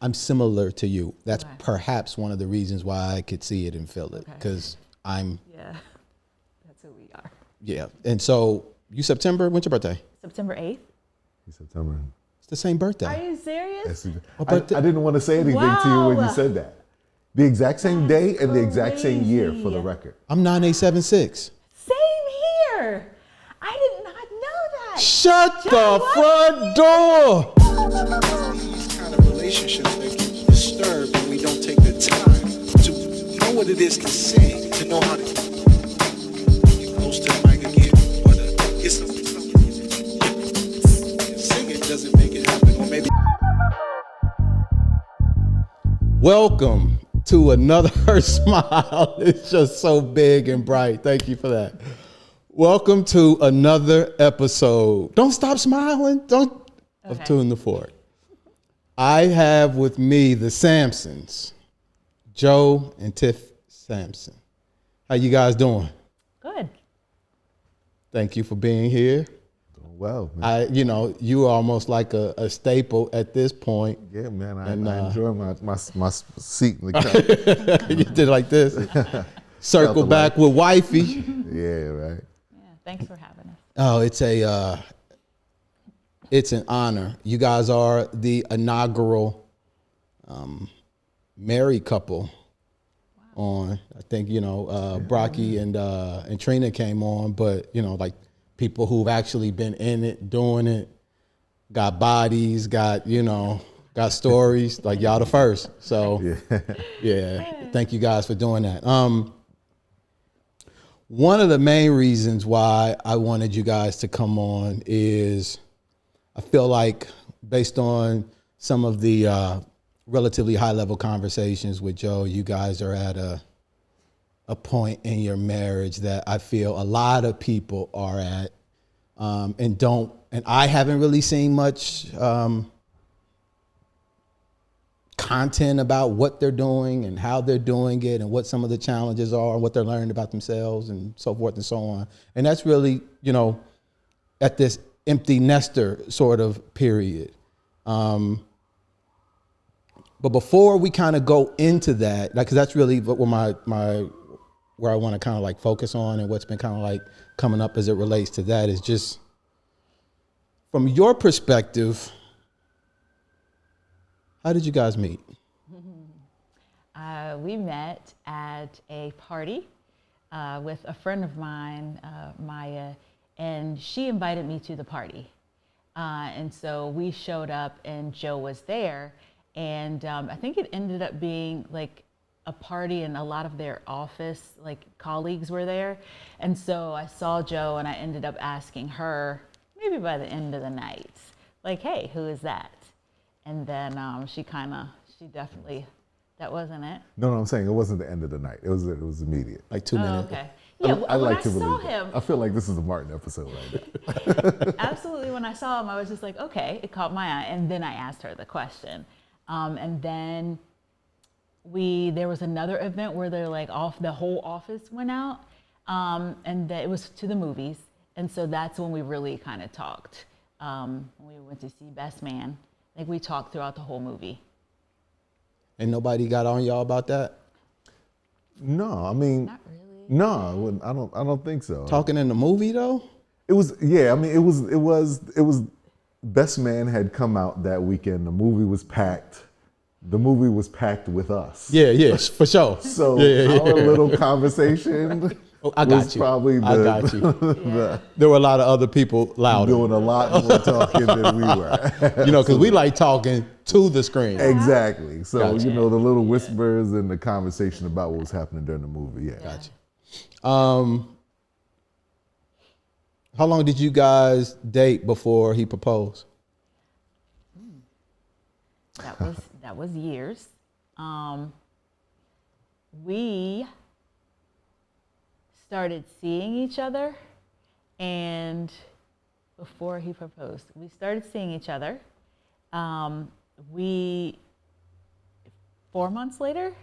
I'm similar to you. That's Okay. perhaps one of the reasons why I could see it and feel it, because I'm. Yeah, that's who we are. Yeah, and so you September. When's your birthday? September 8th. He's September. It's the same birthday. Are you serious? I didn't want to say anything to you when you Wow. said that. The exact same day and the exact same year, for the crazy. record. I'm 9876. Same here. I did not know that. Shut John, the what? front door. These kind of relationships that get disturbed when we don't take the time to know what it is to sing, to know how to get close to the mic again, or to get something. Singing doesn't make it happen, or maybe. Welcome to another Her Smile. It's just so big and bright. Thank you for that. Welcome to another episode. Don't stop smiling. Of TuneTheFork. I have with me the Sampsons, Joe and Tiff Sampson. How you guys doing? Good. Thank you for being here. Well, man. You are almost like a staple at this point. Yeah, man. I enjoy my seat in the car. You did like this. Circle back with wifey. Yeah, right. Yeah, thanks for having us. Oh, it's an honor. You guys are the inaugural married couple on. I think Brocky and Trina came on, but like people who've actually been in it, doing it, got bodies, got stories. Like y'all the first. So yeah, thank you guys for doing that. One of the main reasons why I wanted you guys to come on is I feel like based on some of the relatively high level conversations with Joe, you guys are at a point in your marriage that I feel a lot of people are at and I haven't really seen much content about what they're doing and how they're doing it and what some of the challenges are and what they're learning about themselves and so forth and so on. And that's really, at this empty nester sort of period. But before we kind of go into that, because that's really what where I want to kind of like focus on and what's been kind of like coming up as it relates to that is just from your perspective, how did you guys meet? We met at a party with a friend of mine, Maya, and she invited me to the party. And so we showed up and Joe was there. And I think it ended up being like a party and a lot of their office, like colleagues were there. And so I saw Joe and I ended up asking her, maybe by the end of the night, like, hey, who is that? And then she definitely, that wasn't it. No, I'm saying it wasn't the end of the night. It was immediate. Like 2 minutes. Okay. Yeah, I when like I to saw believe him, that. I feel like this is a Martin episode right now. absolutely, when I saw him, I was just like, okay, it caught my eye. And then I asked her the question. And then there was another event where they're like the whole office went out. And it was to the movies. And so that's when we really kind of talked. When we went to see Best Man. I think we talked throughout the whole movie. And nobody got on y'all about that? No, I mean, Not really. no, I don't think so. Talking in the movie though? It was, yeah. I mean, it was. Best Man had come out that weekend. The movie was packed. The movie was packed with us. Yeah, for sure. So Yeah. our little conveation I got was you. probably I got you. the There were a lot of other people louder. doing a lot more talking than we were. Because we like talking to the screen. Exactly. So, Gotcha. the little whispers and the conversation about what was happening during the movie. Yeah. Gotcha. How long did you guys date before he proposed? That was years. We started seeing each other, and before he proposed, we started seeing each other. 4 months later.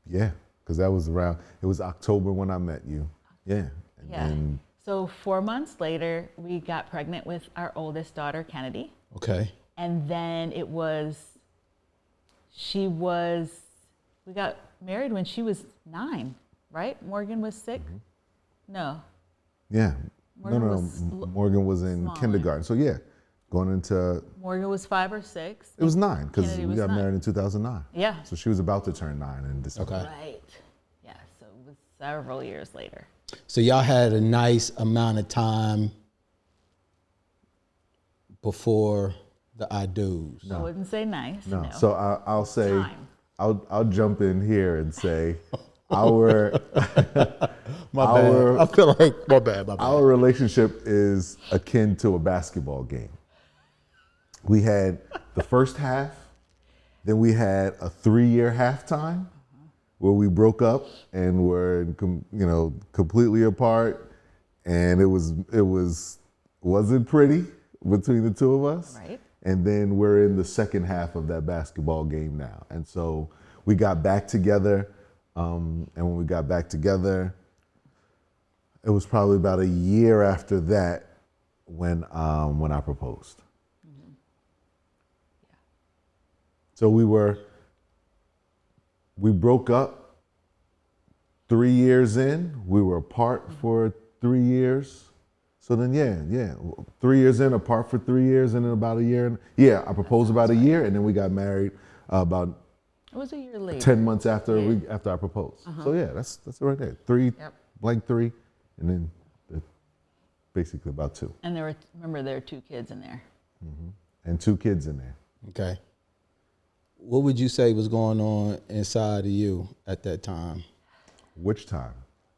Yeah, because that was it was October when I met you. Yeah. Yeah. And So 4 months later, we got pregnant with our oldest daughter, Kennedy. Okay. And then it was We got married when she was 9, right? Morgan was 6? No. Yeah. Morgan no, was Morgan was in smaller. kindergarten. So yeah, going into, Morgan was 5 or 6. it was 9 because Kennedy we was got 9. married in 2009. Yeah. So she was about to turn 9 in December. Okay. Right. Yeah, so it was several years later. So y'all had a nice amount of time before the I do's. I wouldn't say nice. No. No. So I'll say, Time. I'll jump in here and say our My Our- bad. I feel like my bad. our relationship is akin to a basketball game. We had the first half, then we had a 3-year halftime where we broke up and were completely apart, and it wasn't pretty between the two of us. Right. And then we're in the second half of that basketball game now. And so we got back together, and when we got back together, it was probably about a year after that when I proposed. So we broke up 3 years in. We were apart for 3 years. So then, yeah, 3 years in, apart for 3 years, and then about a year. Yeah, I proposed about a year, and then we got married about It was a year later. 10 months after I proposed. So yeah, that's it right there. 3, Yep. blank 3, and then basically about 2. And there were 2 kids in there. And 2 kids in there. Okay. What would you say was going on inside of you at that time? Which time?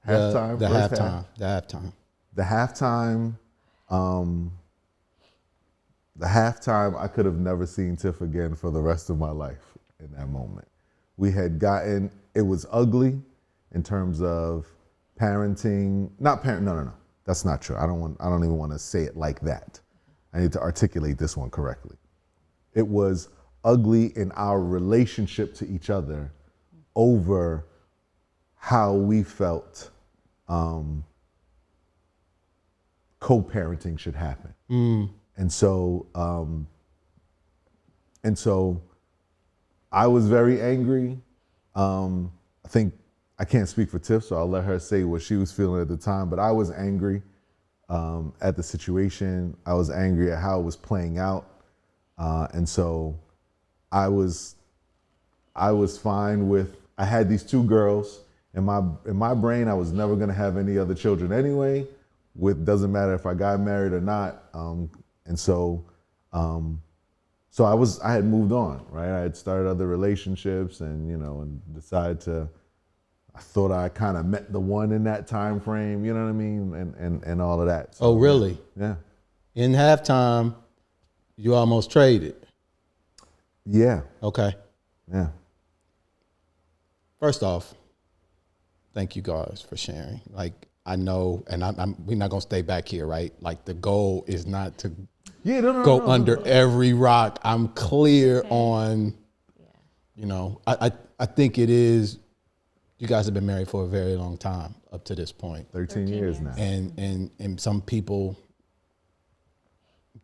Halftime? The first halftime. half? The halftime. The halftime, I could have never seen Tiff again for the rest of my life in that moment. It was ugly in terms of parenting, no, that's not true. I don't even want to say it like that. I need to articulate this one correctly. It was ugly in our relationship to each other over how we felt co-parenting should happen. And so I was very angry. I think I can't speak for Tiff, so I'll let her say what she was feeling at the time, but I was angry at the situation. I was angry at how it was playing out. And so I was fine with, I had these 2 girls. In my brain, I was never gonna have any other children anyway. Doesn't matter if I got married or not. And so I had moved on, right? I had started other relationships and decided I thought I kind of met the one in that time frame, you know what I mean? And all of that. So, Oh, really? Yeah. In halftime, you almost traded. Yeah. Okay. Yeah. First off, thank you guys for sharing. Like, I know, and we're not gonna stay back here, right? Like, the goal is not to go under every rock. I'm clear on, I think it is. You guys have been married for a very long time up to this point. 13 years now. And some people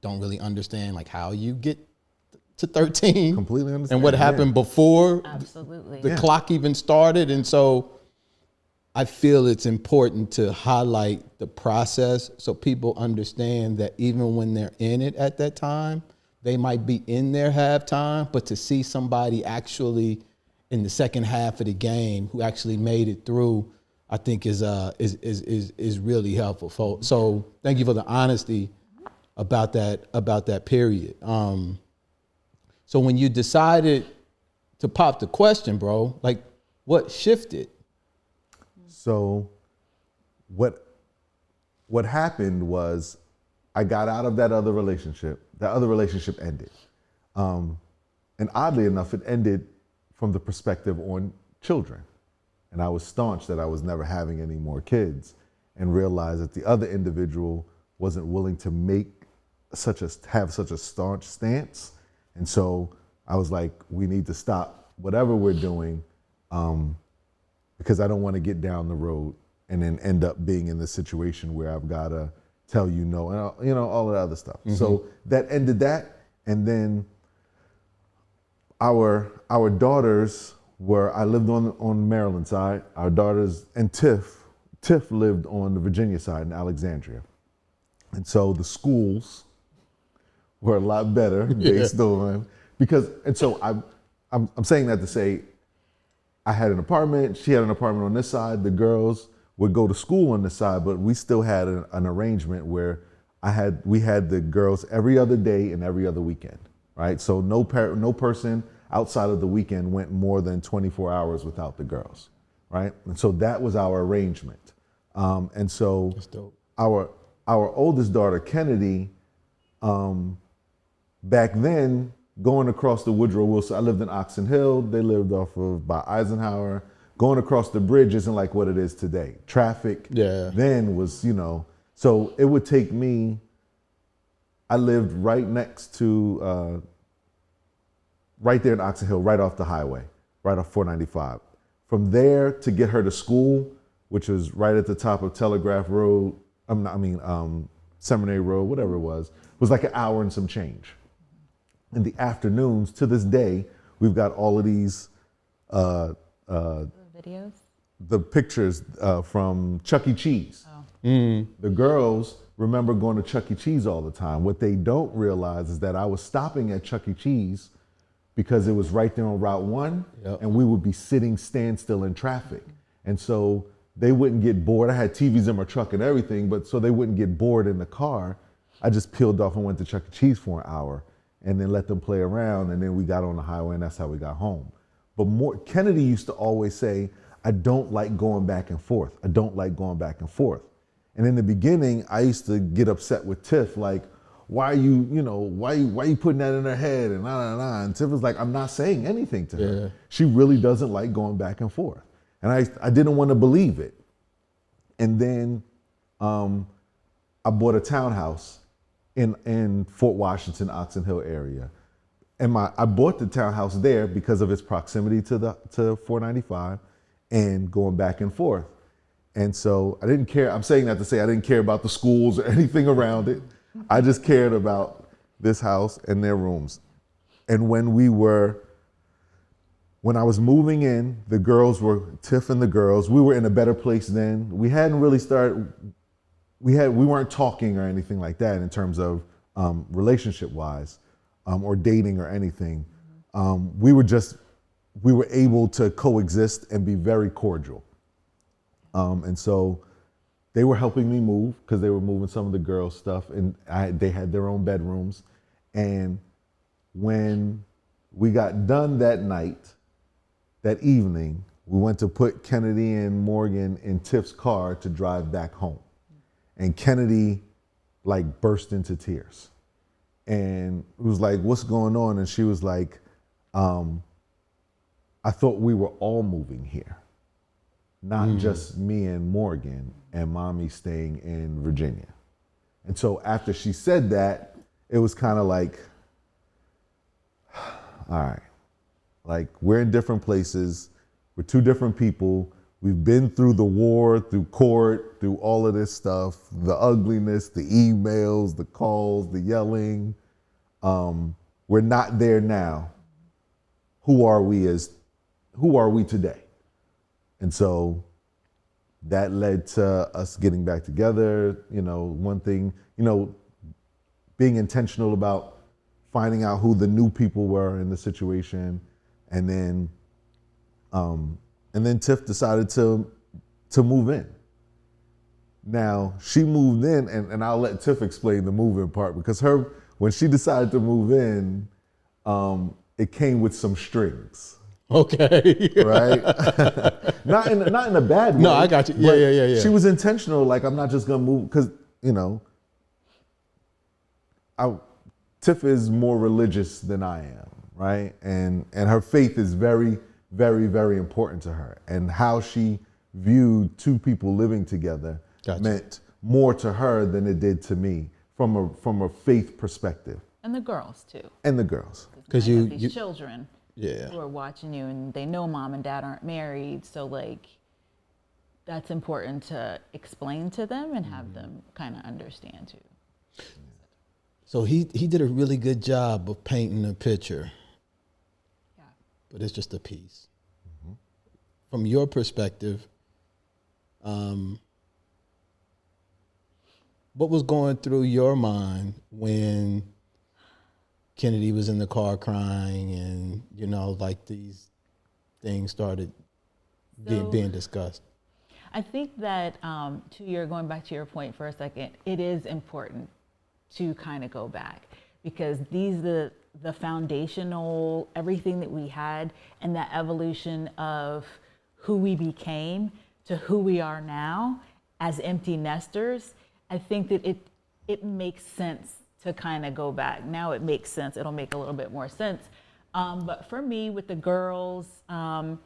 don't really understand like how you get to 13. Completely understand. And what happened before Absolutely. the clock even started. And so I feel it's important to highlight the process so people understand that even when they're in it at that time, they might be in their halftime, but to see somebody actually in the second half of the game who actually made it through, I think is really helpful. So thank you for the honesty about that period. So when you decided to pop the question, bro, like what shifted? So what happened was I got out of that other relationship. That other relationship ended. And oddly enough, it ended from the perspective on children. And I was staunch that I was never having any more kids and realized that the other individual wasn't willing to have such a staunch stance. And so I was like, we need to stop whatever we're doing because I don't want to get down the road and then end up being in this situation where I've got to tell you no, and all of the other stuff. Mm-hmm. So that ended that. And then our our daughters were, I lived on Maryland side. Our daughters and Tiff lived on the Virginia side in Alexandria. And so the schools were a lot better based on, I'm saying that to say, I had an apartment, she had an apartment on this side, the girls would go to school on this side, but we still had an arrangement where we had the girls every other day and every other weekend, right? So no person outside of the weekend went more than 24 hours without the girls, right? And so that was our arrangement. And so our oldest daughter, Kennedy, back then, going across the Woodrow Wilson, I lived in Oxon Hill, they lived off of by Eisenhower. Going across the bridge isn't like what it is today. Traffic then was, so it would take me, I lived right next to, right there in Oxon Hill, right off the highway, right off 495. From there to get her to school, which was right at the top of Telegraph Road, Seminary Road, whatever it was like an hour and some change. In the afternoons, to this day, we've got all of these videos, the pictures from Chuck E. Cheese. Oh. The girls remember going to Chuck E. Cheese all the time. What they don't realize is that I was stopping at Chuck E. Cheese because it was right there on Route 1, and we would be sitting standstill in traffic. And so they wouldn't get bored. I had TVs in my truck and everything, but so they wouldn't get bored in the car. I just peeled off and went to Chuck E. Cheese for an hour and then let them play around, and then we got on the highway, and that's how we got home. But Kennedy used to always say, I don't like going back and forth. I don't like going back and forth. And in the beginning, I used to get upset with Tiff, like, why are you putting that in her head and nah. And Tiff was like, I'm not saying anything to her. She really doesn't like going back and forth. And I didn't want to believe it. And then I bought a townhouse in Fort Washington, Oxon Hill area. And I bought the townhouse there because of its proximity to 495 and going back and forth. And so I didn't care. I'm saying that to say I didn't care about the schools or anything around it. I just cared about this house and their rooms. And when I was moving in, Tiff and the girls, we were in a better place then. We hadn't really started, we weren't talking or anything like that in terms of relationship wise or dating or anything. We were able to coexist and be very cordial. And so they were helping me move because they were moving some of the girls' stuff, and they had their own bedrooms. And when we got done that evening, we went to put Kennedy and Morgan in Tiff's car to drive back home. And Kennedy burst into tears. And it was like, what's going on? And she was like, I thought we were all moving here, not just me and Morgan and mommy staying in Virginia. And so after she said that, it was kind of like, all right, we're in different places. We're two different people. We've been through the war, through court, through all of this stuff, the ugliness, the emails, the calls, the yelling. We're not there now. Who are we today? And so that led to us getting back together. One thing, being intentional about finding out who the new people were in the situation. And then Tiff decided to move in. Now, she moved in, and I'll let Tiff explain the move-in part, because when she decided to move in, it came with some strings. Okay. Right? not in a bad way. No, I got you. Yeah. She was intentional, I'm not just gonna move, because, Tiff is more religious than I am, right? And her faith is very, very, very important to her. And how she viewed two people living together meant more to her than it did to me from a faith perspective. And the girls too. And the girls. Because you have these children who are watching you, and they know mom and dad aren't married, so that's important to explain to them and have them kind of understand too. So he did a really good job of painting a picture. Yeah. but it's just a piece. From your perspective, what was going through your mind when Kennedy was in the car crying and, you know, like these things started being discussed? I think that going back to your point for a second, it is important to kind of go back, because these are the foundational, everything that we had, and that evolution of who we became to who we are now as empty nesters. I think that it makes sense to kind of go back. Now it makes sense. It'll make a little bit more sense. But for me, with the girls, I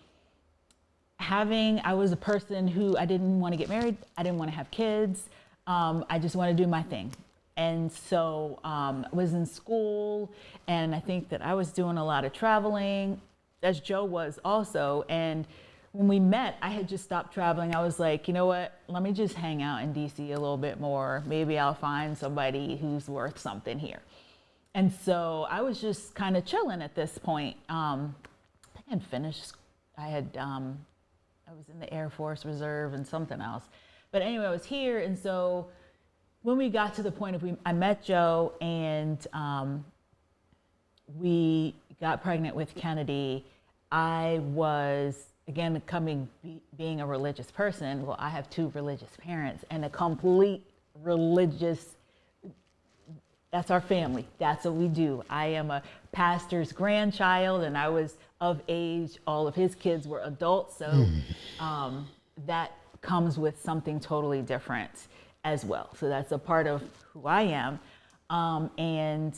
was a person who I didn't want to get married. I didn't want to have kids. I just want to do my thing. And so I was in school, and I think that I was doing a lot of traveling, as Joe was also. And when we met, I had just stopped traveling. I was like, you know what? Let me just hang out in DC a little bit more. Maybe I'll find somebody who's worth something here. And so I was just kind of chilling at this point. I had finished. I was in the Air Force Reserve and something else. But anyway, I was here. And so when we got to the point of I met Joe, and we got pregnant with Kennedy, I was, again, being a religious person. Well, I have two religious parents and a complete religious, that's our family. That's what we do. I am a pastor's grandchild, and I was of age. All of his kids were adults. So that comes with something totally different as well. So that's a part of who I am. And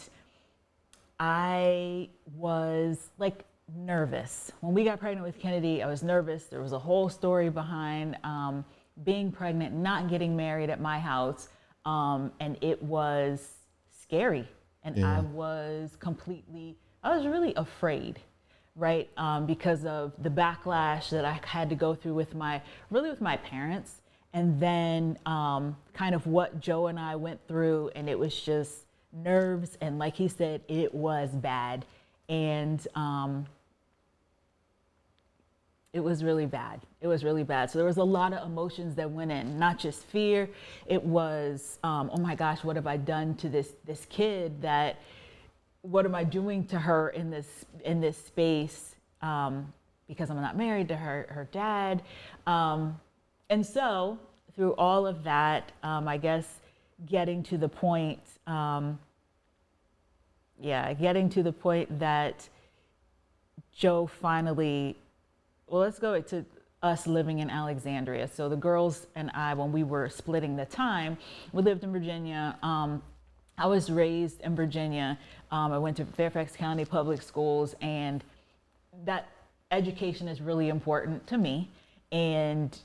I was like nervous. When we got pregnant with Kennedy, I was nervous. There was a whole story behind being pregnant, not getting married at my house. And it was scary. And Yeah. I was really afraid, right? Because of the backlash that I had to go through with my parents. And then kind of what Joe and I went through, and it was just nerves. And like he said, it was bad. And it was really bad. It was really bad. So there was a lot of emotions that went in, not just fear. It was, oh my gosh, what have I done to this kid? What am I doing to her in this space? Because I'm not married to her dad. And so through all of that, I guess getting to the point that Joe finally, well, let's go to us living in Alexandria. So the girls and I, when we were splitting the time, we lived in Virginia. I was raised in Virginia. I went to Fairfax County Public Schools, and that education is really important to me. And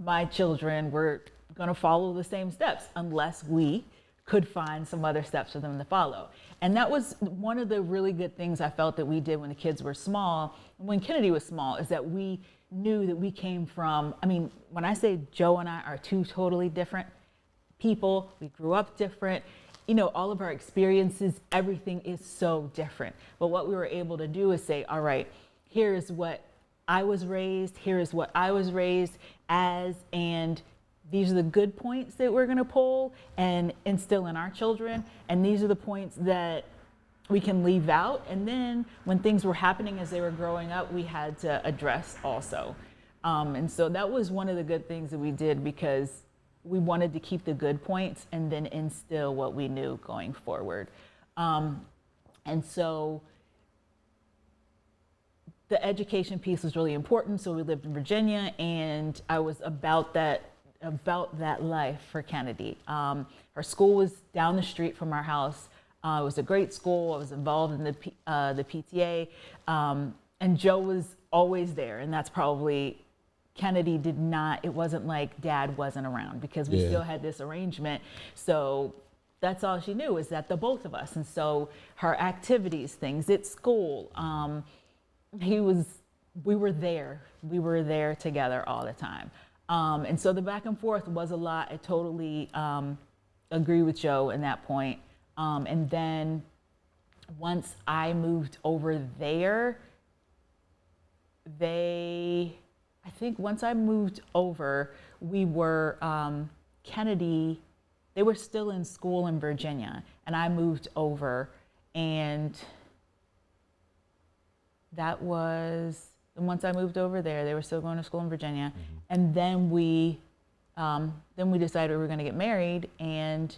my children were going to follow the same steps unless we could find some other steps for them to follow. And that was one of the really good things I felt that we did when the kids were small, when Kennedy was small, is that we knew that we came from, when I say Joe and I are two totally different people, we grew up different, all of our experiences, everything is so different. But what we were able to do is say, all right, here's what I was raised, here is what I was raised as, and these are the good points that we're going to pull and instill in our children, and these are the points that we can leave out. And then when things were happening as they were growing up, we had to address also. And so that was one of the good things that we did, because we wanted to keep the good points and then instill what we knew going forward. And so the education piece was really important. So we lived in Virginia, and I was about that life for Kennedy. Her school was down the street from our house. It was a great school. I was involved in the PTA, and Joe was always there. And that's probably, Kennedy did not, it wasn't like Dad wasn't around, because we still had this arrangement. So that's all she knew, is that the both of us. And so her activities, things at school, we were there together all the time. And so the back and forth was a lot. I totally agree with Joe in that point. And then once I moved over there, I think once I moved over, we were, Kennedy, they were still in school in Virginia, and I moved over, and that was, and once I moved over there, they were still going to school in Virginia, and then we decided we were going to get married, and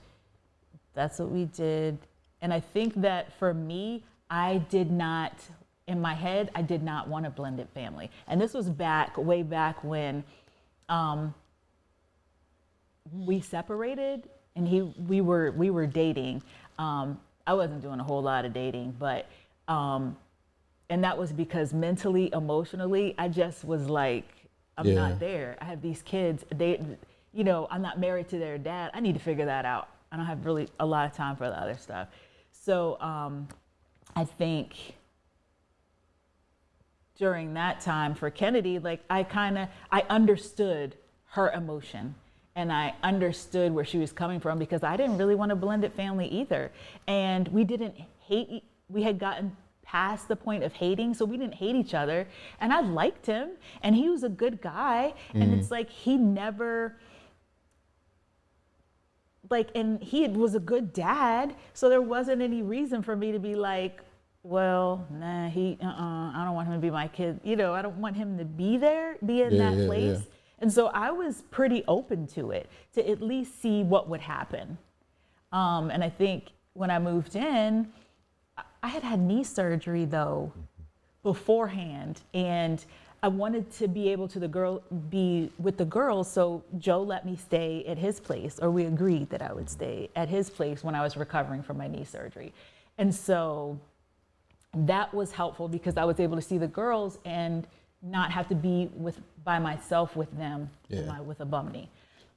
that's what we did. And I think that for me, I did not, in my head, I did not want a blended family. And this was way back when we separated, and we were dating. I wasn't doing a whole lot of dating, but and that was because mentally, emotionally, I just was like, I'm not there. I have these kids. I'm not married to their dad. I need to figure that out. I don't have really a lot of time for the other stuff. So I think during that time for Kennedy, like I understood her emotion, and I understood where she was coming from, because I didn't really want a blended family either. And we didn't hate, we had gotten past the point of hating, so we didn't hate each other. And I liked him, and he was a good guy. And it's like, he never, and he was a good dad, so there wasn't any reason for me to be like, well, nah, I don't want him to be my kid. I don't want him to be in that place. Yeah. And so I was pretty open to it, to at least see what would happen. And I think when I moved in, I had knee surgery though beforehand, and I wanted to be able to be with the girls, so Joe let me stay at his place, or we agreed that I would stay at his place when I was recovering from my knee surgery. And so that was helpful, because I was able to see the girls and not have to be by myself with them with a bum knee.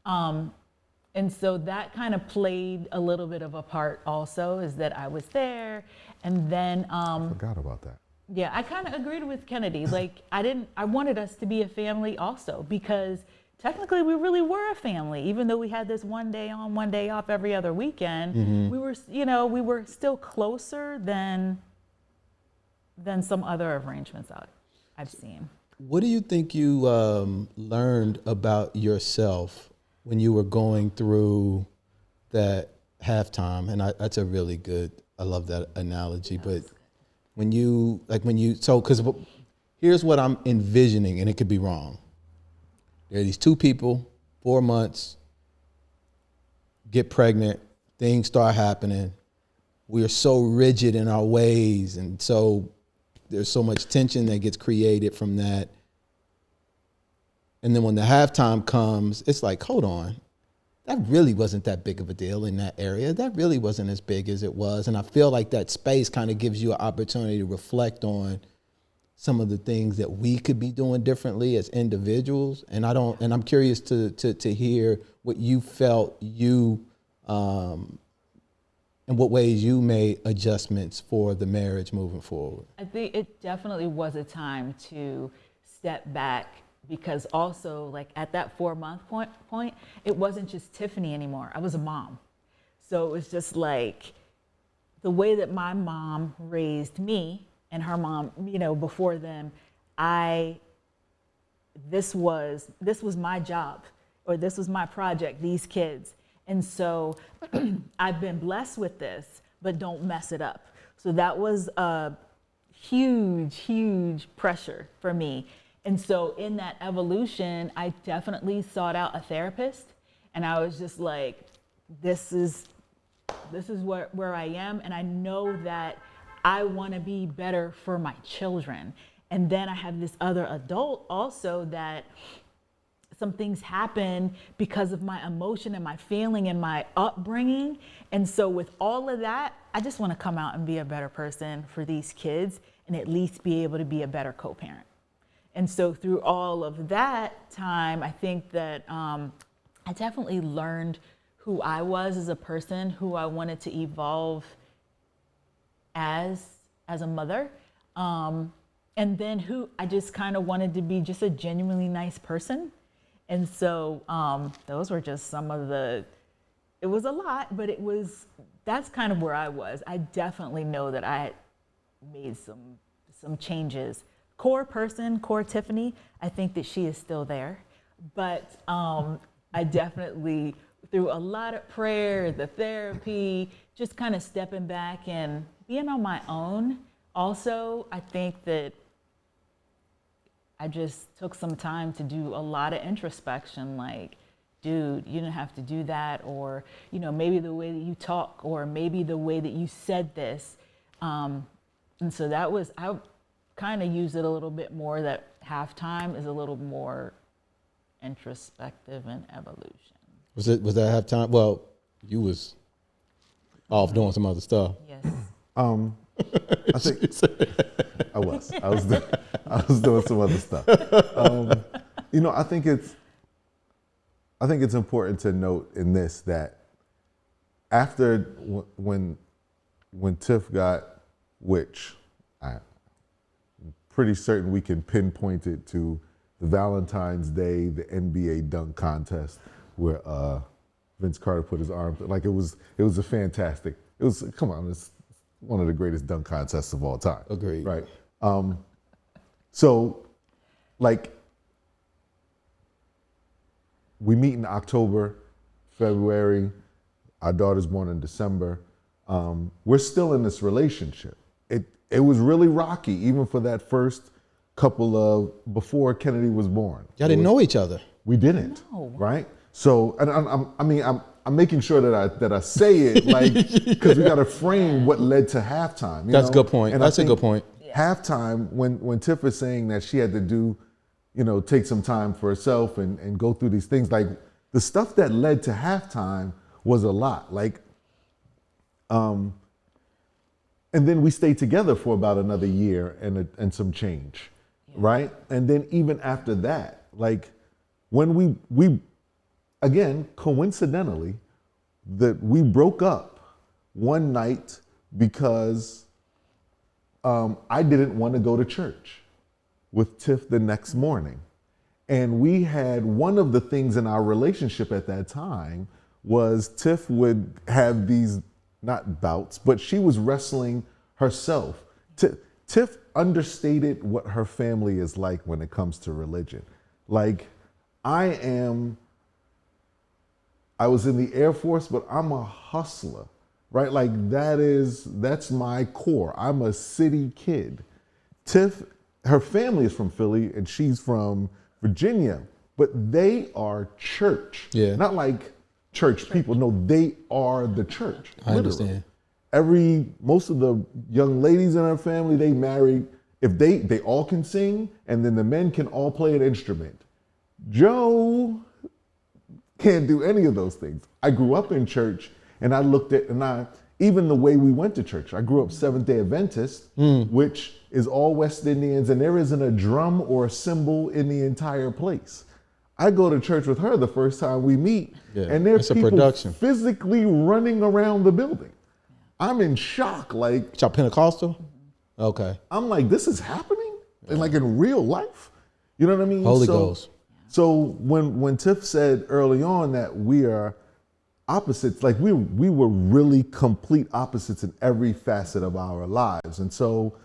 And so that kind of played a little bit of a part also, is that I was there. And then I forgot about that. Yeah, I kind of agreed with Kennedy. Like, I wanted us to be a family also, because technically we really were a family. Even though we had this one day on, one day off every other weekend, we were still closer than some other arrangements I've seen. What do you think you learned about yourself when you were going through that halftime? And that's a really good, I love that analogy. But because here's what I'm envisioning, and it could be wrong. There are these two people, 4 months, get pregnant, things start happening. We are so rigid in our ways, and so there's so much tension that gets created from that. And then when the halftime comes, it's like, hold on, that really wasn't that big of a deal in that area. That really wasn't as big as it was. And I feel like that space kind of gives you an opportunity to reflect on some of the things that we could be doing differently as individuals. And I'm curious to hear what you felt in what ways you made adjustments for the marriage moving forward. I think it definitely was a time to step back, because also, like, at that 4 month point, it wasn't just Tiffany anymore. I was a mom. So it was just like the way that my mom raised me and her mom, before them, this was my job, or this was my project, these kids. And so I've been blessed with this, but don't mess it up. So that was a huge, huge pressure for me. And so in that evolution, I definitely sought out a therapist, and I was just like, this is where I am, and I know that I want to be better for my children. And then I have this other adult also that some things happen because of my emotion and my feeling and my upbringing. And so with all of that, I just want to come out and be a better person for these kids, and at least be able to be a better co-parent. And so through all of that time, I think that I definitely learned who I was as a person, who I wanted to evolve as a mother, and then who I just kind of wanted to be just a genuinely nice person. And so those were just some of it was a lot, but that's kind of where I was. I definitely know that I had made some changes core person, core Tiffany, I think that she is still there. But I definitely, through a lot of prayer, the therapy, just kind of stepping back and being on my own. Also, I think that I just took some time to do a lot of introspection, like, dude, you didn't have to do that, or, you know, maybe the way that you talk, or maybe the way that you said this. And so that was, I kind of use it a little bit more, that halftime is a little more introspective and evolution. Was that halftime? Well, you was off doing some other stuff. Yes. I think I was doing some other stuff. You know, I think it's important to note in this that after when Tiff got, which I'm pretty certain we can pinpoint it to the Valentine's Day, the NBA dunk contest, where Vince Carter put his arm, like it was a fantastic, it's one of the greatest dunk contests of all time. Agreed. Right. So, like, we meet in October, February, our daughter's born in December. We're still in this relationship. It was really rocky, even for that first couple of, before Kennedy was born. Y'all didn't know each other. We didn't, No. right? So, and I'm making sure that I say it, like, because we got to frame what led to halftime. That's a good point. And That's I a think good point. Halftime, when Tiff is saying that she had to do, you know, take some time for herself and go through these things, like the stuff that led to halftime was a lot. Like, and then we stayed together for about another year and some change, right? And then even after that, like, when we again, coincidentally, that we broke up one night because I didn't want to go to church with Tiff the next morning. And we had, one of the things in our relationship at that time was Tiff would have these, not bouts, but she was wrestling herself. Tiff understated what her family is like when it comes to religion. Like, I was in the Air Force, but I'm a hustler, right? Like, that's my core. I'm a city kid. Tiff, her family is from Philly and she's from Virginia, but they are church. Yeah. Not like church people. No, they are the church. I literally. understand. Most of the young ladies in our family, they married, if they all can sing, and then the men can all play an instrument. Joe can't do any of those things. I grew up in church, and I looked at, even the way we went to church. I grew up Seventh-day Adventist, which is all West Indians, and there isn't a drum or a cymbal in the entire place. I go to church with her the first time we meet, and there's people physically running around the building. I'm in shock, like. Y'all Pentecostal? Okay. I'm like, this is happening? And like in real life? You know what I mean? Holy Ghost. So when Tiff said early on that we are opposites, like we were really complete opposites in every facet of our lives. And so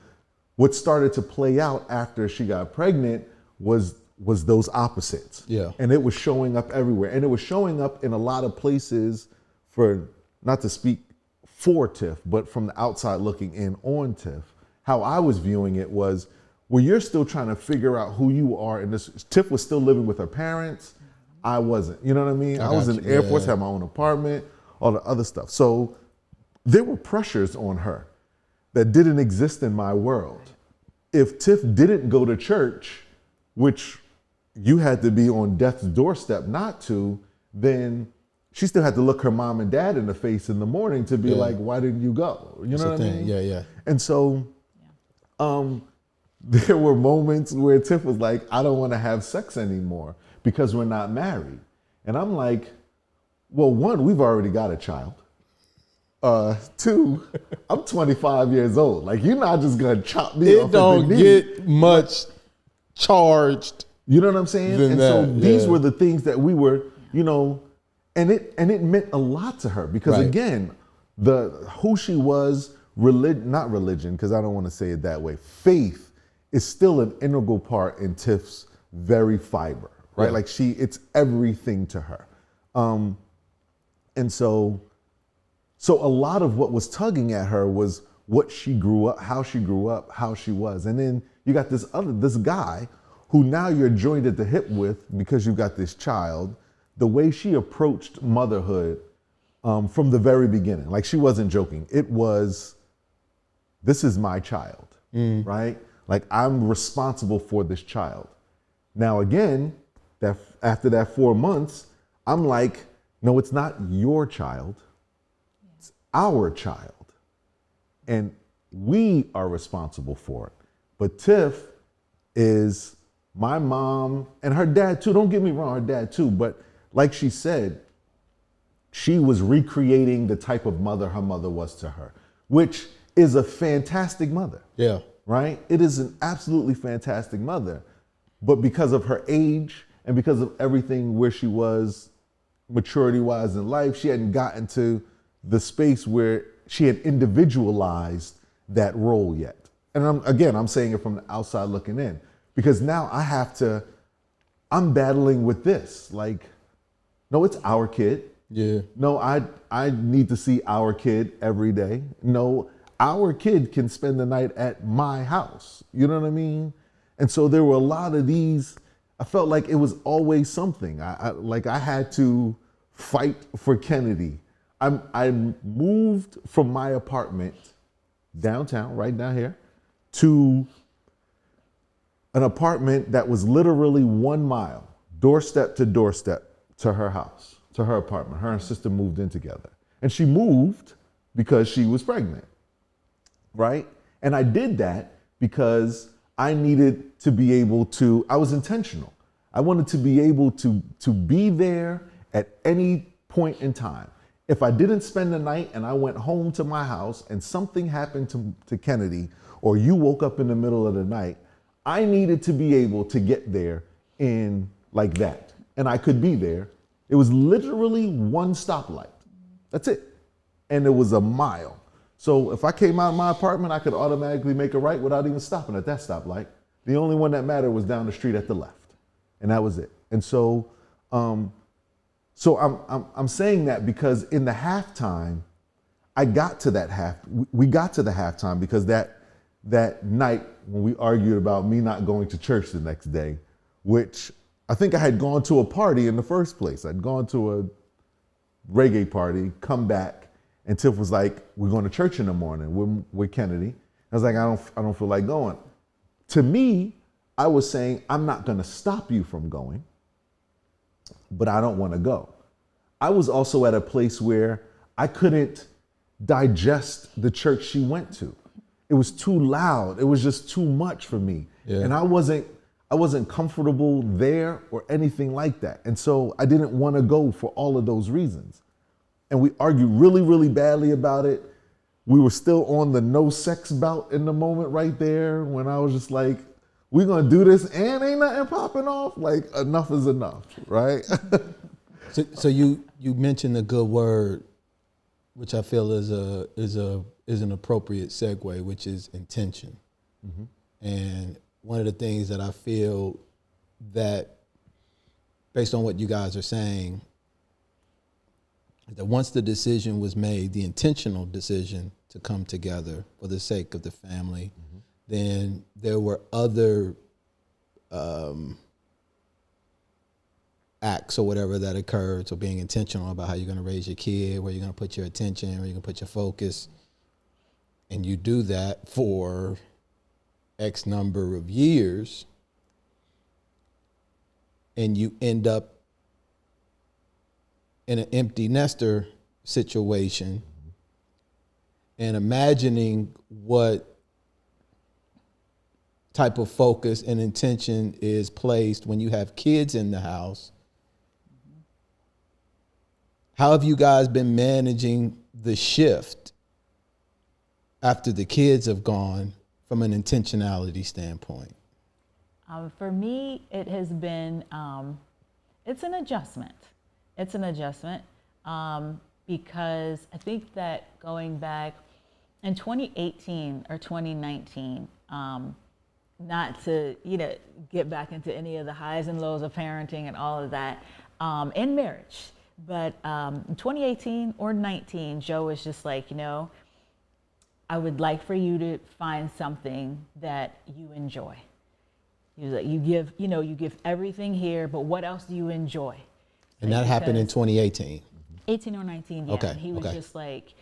what started to play out after she got pregnant was those opposites. Yeah. And it was showing up everywhere. And it was showing up in a lot of places, for, not to speak for Tiff, but from the outside looking in on Tiff. How I was viewing it was, well, you're still trying to figure out who you are. And this, Tiff was still living with her parents. I wasn't, you know what I mean? I was in the Air Force, had my own apartment, all the other stuff. So there were pressures on her that didn't exist in my world. If Tiff didn't go to church, which you had to be on death's doorstep not to, then she still had to look her mom and dad in the face in the morning to be like, why didn't you go? You know what I mean? Yeah. And so there were moments where Tiff was like, I don't want to have sex anymore because we're not married. And I'm like, well, one, we've already got a child. Two, I'm 25 years old. Like, you're not just gonna chop me off. It don't get much charged. You know what I'm saying? And so these were the things that we were, you know, and it meant a lot to her because again, who she was, not religion, because I don't want to say it that way. Faith is still an integral part in Tiff's very fiber, right? Yeah. Like it's everything to her. And so a lot of what was tugging at her was what she grew up, how she was. And then you got this guy who now you're joined at the hip with because you got this child, the way she approached motherhood from the very beginning. Like, she wasn't joking. It was, this is my child, right? Like, I'm responsible for this child. Now, again, after that 4 months, I'm like, no, it's not your child. It's our child. And we are responsible for it. But Tiff is my mom and her dad too. Don't get me wrong, her dad too. But like she said, she was recreating the type of mother her mother was to her, which is a fantastic mother. Yeah. Right? It is an absolutely fantastic mother. But because of her age and because of everything where she was maturity-wise in life, she hadn't gotten to the space where she had individualized that role yet. And I'm saying it from the outside looking in, because now I'm battling with this. Like, no, it's our kid. Yeah. No, I need to see our kid every day. No, our kid can spend the night at my house. You know what I mean? And so there were a lot of these. I felt like it was always something. I had to fight for Kennedy. I moved from my apartment downtown, right down here, to an apartment that was literally 1 mile, doorstep to her house, to her apartment. Her and sister moved in together. And she moved because she was pregnant, right? And I did that because I needed to be able to, I was intentional. I wanted to be able to be there at any point in time. If I didn't spend the night and I went home to my house and something happened to Kennedy, or you woke up in the middle of the night, I needed to be able to get there in like that. And I could be there. It was literally one stoplight. That's it. And it was a mile. So if I came out of my apartment, I could automatically make a right without even stopping at that stoplight. The only one that mattered was down the street at the left. And that was it. And so I'm saying that because in the halftime, we got to the halftime because that night when we argued about me not going to church the next day, which I think I had gone to a party in the first place. I'd gone to a reggae party, come back, and Tiff was like, we're going to church in the morning with Kennedy. I was like, I don't feel like going. To me, I was saying, I'm not going to stop you from going, but I don't want to go. I was also at a place where I couldn't digest the church she went to. It was too loud. It was just too much for me. Yeah. And I wasn't comfortable there or anything like that. And so I didn't want to go for all of those reasons. And we argued really, really badly about it. We were still on the no sex bout in the moment right there when I was just like, we're going to do this and ain't nothing popping off. Like, enough is enough, right? So you mentioned a good word, which I feel is an appropriate segue, which is intention. Mm-hmm. And one of the things that I feel that, based on what you guys are saying, is that once the decision was made, the intentional decision to come together for the sake of the family, mm-hmm. then there were other acts or whatever that occurred. So being intentional about how you're going to raise your kid, where you're going to put your attention, where you're going to put your focus. And you do that for X number of years, and you end up in an empty nester situation, and imagining what type of focus and intention is placed when you have kids in the house. How have you guys been managing the shift after the kids have gone from an intentionality standpoint? For me, it has been, it's an adjustment. It's an adjustment because I think that going back in 2018 or 2019, not to, get back into any of the highs and lows of parenting and all of that in marriage. But in 2018 or 19, Joe was just like, I would like for you to find something that you enjoy. He was like, you give everything here, but what else do you enjoy? And that happened in 2018. 18 or 19, yeah. Okay. And he was just like,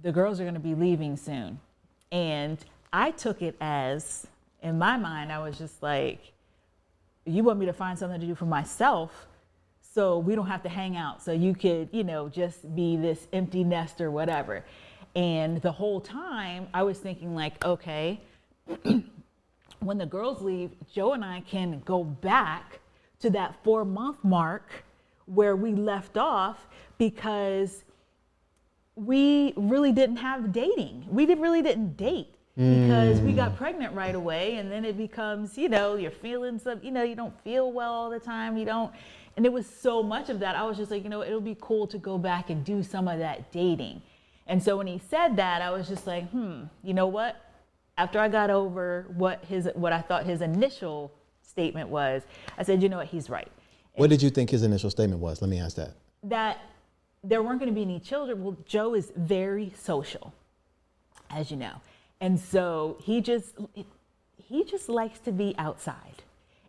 the girls are going to be leaving soon. And I took it as, in my mind, I was just like, you want me to find something to do for myself so we don't have to hang out, so you could, just be this empty nest or whatever. And the whole time I was thinking like, okay, when the girls leave, Joe and I can go back to that 4-month mark where we left off, because we really didn't have dating. We really didn't date because we got pregnant right away, and then it becomes, you're feeling some, you don't feel well all the time. And it was so much of that. I was just like, it'll be cool to go back and do some of that dating. And so when he said that, I was just like, you know what? After I got over what I thought his initial statement was, I said, you know what, he's right. What did you think his initial statement was? Let me ask that. That there weren't going to be any children. Well, Joe is very social, as you know. And so he just likes to be outside.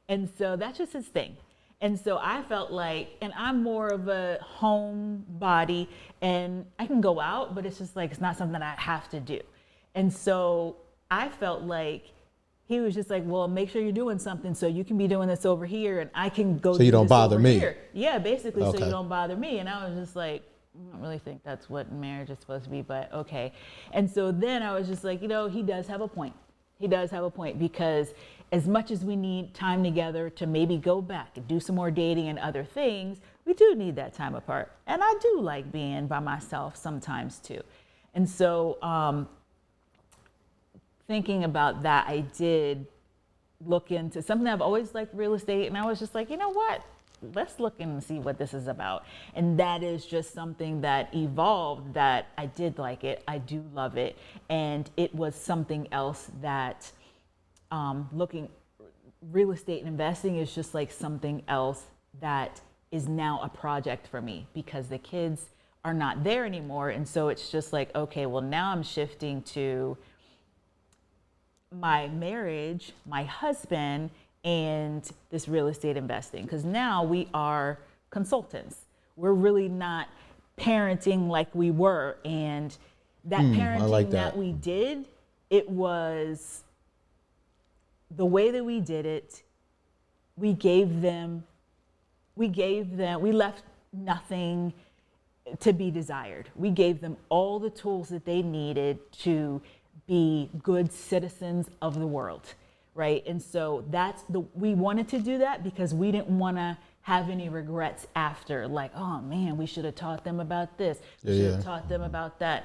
And so that's just his thing. And so I felt like, and I'm more of a homebody, and I can go out, but it's just like, it's not something I have to do. And so I felt like he was just like, well, make sure you're doing something so you can be doing this over here, and I can go so you don't bother me. Here. Yeah, basically, okay. So you don't bother me. And I was just like, I don't really think that's what marriage is supposed to be, but okay. And so then I was just like, he does have a point. He does have a point, because as much as we need time together to maybe go back and do some more dating and other things, we do need that time apart. And I do like being by myself sometimes too. And so thinking about that, I did look into something. I've always liked real estate, and I was just like, you know what? Let's look and see what this is about. And that is just something that evolved, that I did like it. I do love it. And it was something else that real estate and investing is just like something else that is now a project for me, because the kids are not there anymore. And so it's just like, okay, well, now I'm shifting to my marriage, my husband, and this real estate investing, because now we are consultants. We're really not parenting like we were. And that parenting like that we did, it was the way that we did it. We left nothing to be desired. We gave them all the tools that they needed to be good citizens of the world. Right. And so we wanted to do that because we didn't want to have any regrets after, like, oh man, we should have taught them about this. We should have taught them about that.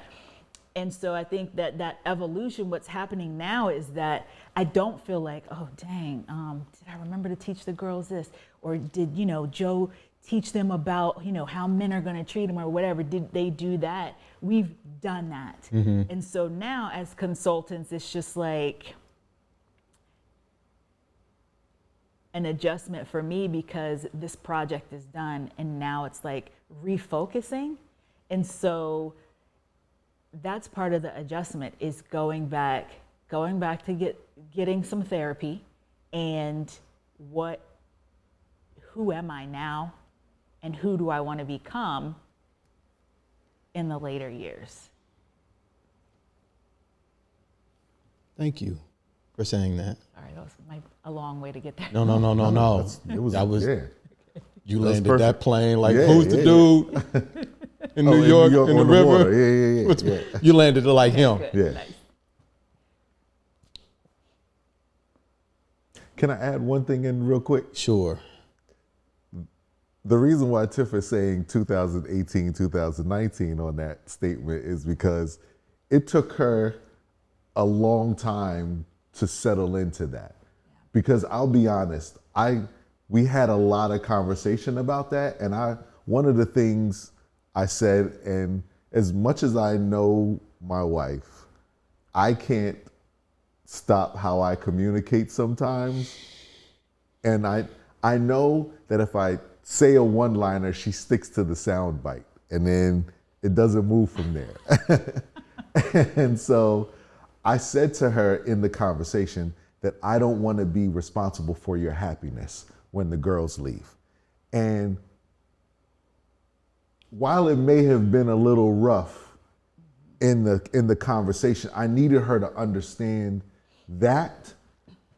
And so I think that evolution, what's happening now is that I don't feel like, oh dang, did I remember to teach the girls this? Or did, Joe teach them about, how men are going to treat them or whatever? Did they do that? We've done that. Mm-hmm. And so now as consultants, it's just like an adjustment for me, because this project is done and now it's like refocusing. And so that's part of the adjustment, is going back to getting some therapy, and who am I now, and who do I want to become in the later years. Thank you for saying that. All right, that was a long way to get there. No. Yeah. You landed perfect. that plane like, who's the dude in New York in the on river? Water. Yeah. You landed it like him. Good. Yeah. Nice. Can I add one thing in real quick? Sure. The reason why Tiff is saying 2018, 2019 on that statement is because it took her a long time to settle into that. Because I'll be honest, we had a lot of conversation about that, and one of the things I said, and as much as I know my wife, I can't stop how I communicate sometimes. And I know that if I say a one-liner, she sticks to the sound bite, and then it doesn't move from there. And so I said to her in the conversation that I don't want to be responsible for your happiness when the girls leave. And while it may have been a little rough in the conversation, I needed her to understand that.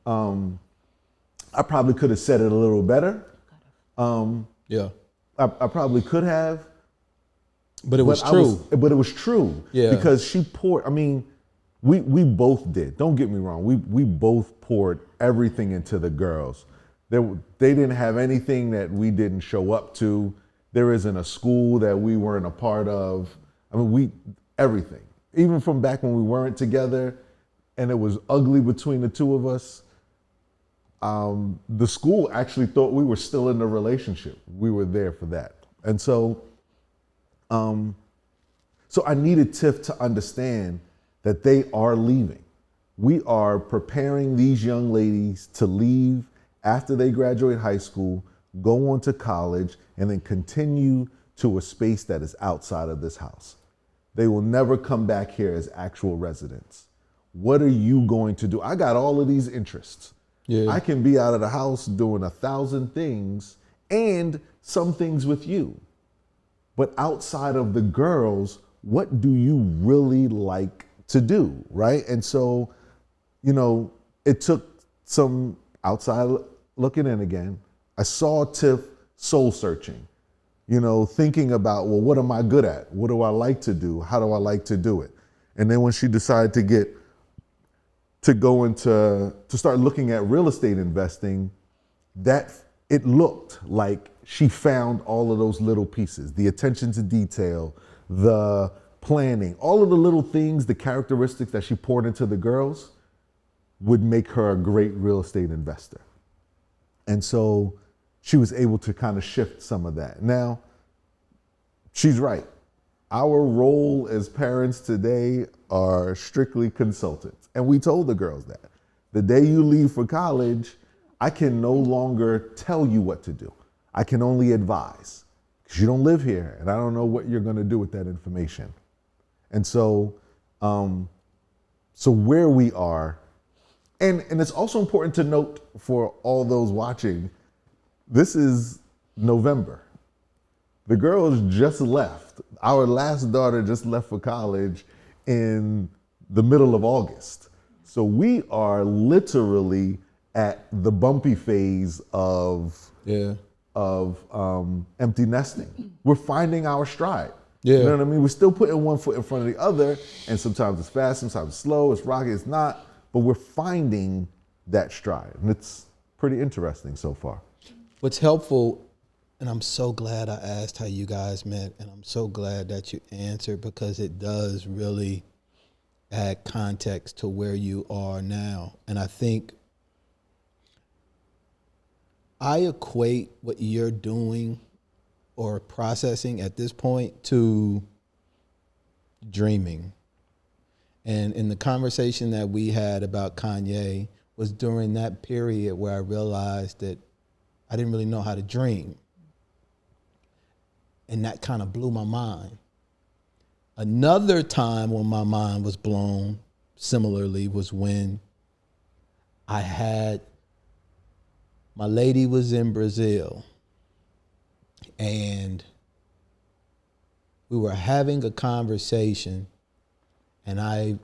I probably could have said it a little better. Yeah. I probably could have. But it was true. But it was true. Yeah. Because she poured, I mean, we both did. Don't get me wrong. We both poured everything into the girls. They didn't have anything that we didn't show up to. There isn't a school that we weren't a part of. I mean, everything. Even from back when we weren't together and it was ugly between the two of us, the school actually thought we were still in the relationship. We were there for that. And so I needed Tiff to understand that they are leaving. We are preparing these young ladies to leave after they graduate high school, go on to college, and then continue to a space that is outside of this house. They will never come back here as actual residents. What are you going to do? I got all of these interests. Yeah. I can be out of the house doing 1,000 things and some things with you. But outside of the girls, what do you really like to do, right? And so, it took some outside looking in again. I saw Tiff soul searching, thinking about, well, what am I good at? What do I like to do? How do I like to do it? And then when she decided to start looking at real estate investing, that it looked like she found all of those little pieces, the attention to detail, the planning, all of the little things, the characteristics that she poured into the girls would make her a great real estate investor. And so she was able to kind of shift some of that. Now, she's right. Our role as parents today are strictly consultants. And we told the girls that. The day you leave for college, I can no longer tell you what to do. I can only advise, because you don't live here and I don't know what you're going to do with that information. And so, where we are, and it's also important to note for all those watching, this is November. The girls just left. Our last daughter just left for college in the middle of August. So we are literally at the bumpy phase of empty nesting. We're finding our stride. Yeah. You know what I mean? We're still putting one foot in front of the other, and sometimes it's fast, sometimes it's slow, it's rocky, it's not, but we're finding that stride. And it's pretty interesting so far. What's helpful, and I'm so glad I asked how you guys met, and I'm so glad that you answered, because it does really add context to where you are now. And I think I equate what you're doing or processing at this point to dreaming. And in the conversation that we had about Kanye was during that period where I realized that I didn't really know how to dream. And that kind of blew my mind. Another time when my mind was blown similarly was when my lady was in Brazil, and we were having a conversation, and I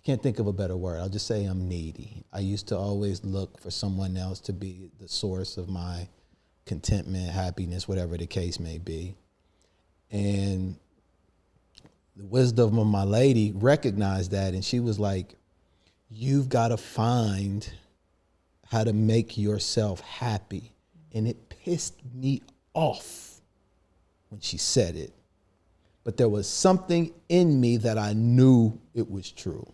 can't think of a better word. I'll just say I'm needy. I used to always look for someone else to be the source of my contentment, happiness, whatever the case may be. And the wisdom of my lady recognized that, and she was like, you've got to find how to make yourself happy. And it pissed me off when she said it. But there was something in me that I knew it was true.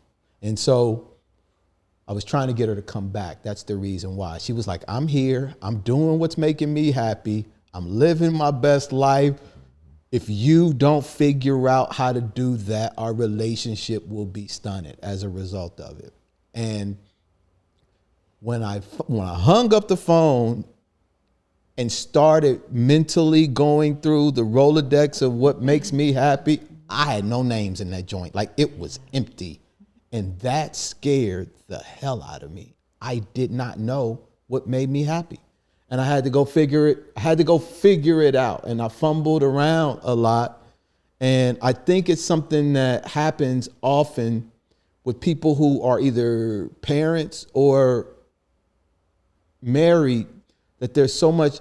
And so I was trying to get her to come back. That's the reason why. She was like, I'm here. I'm doing what's making me happy. I'm living my best life. if you don't figure out how to do that, our relationship will be stunted as a result of it. And when I hung up the phone and started mentally going through the Rolodex of what makes me happy, I had no names in that joint. Like, it was empty. And that scared the hell out of me. I did not know what made me happy. And I had to go figure it out. And I fumbled around a lot. And I think it's something that happens often with people who are either parents or married, that there's so much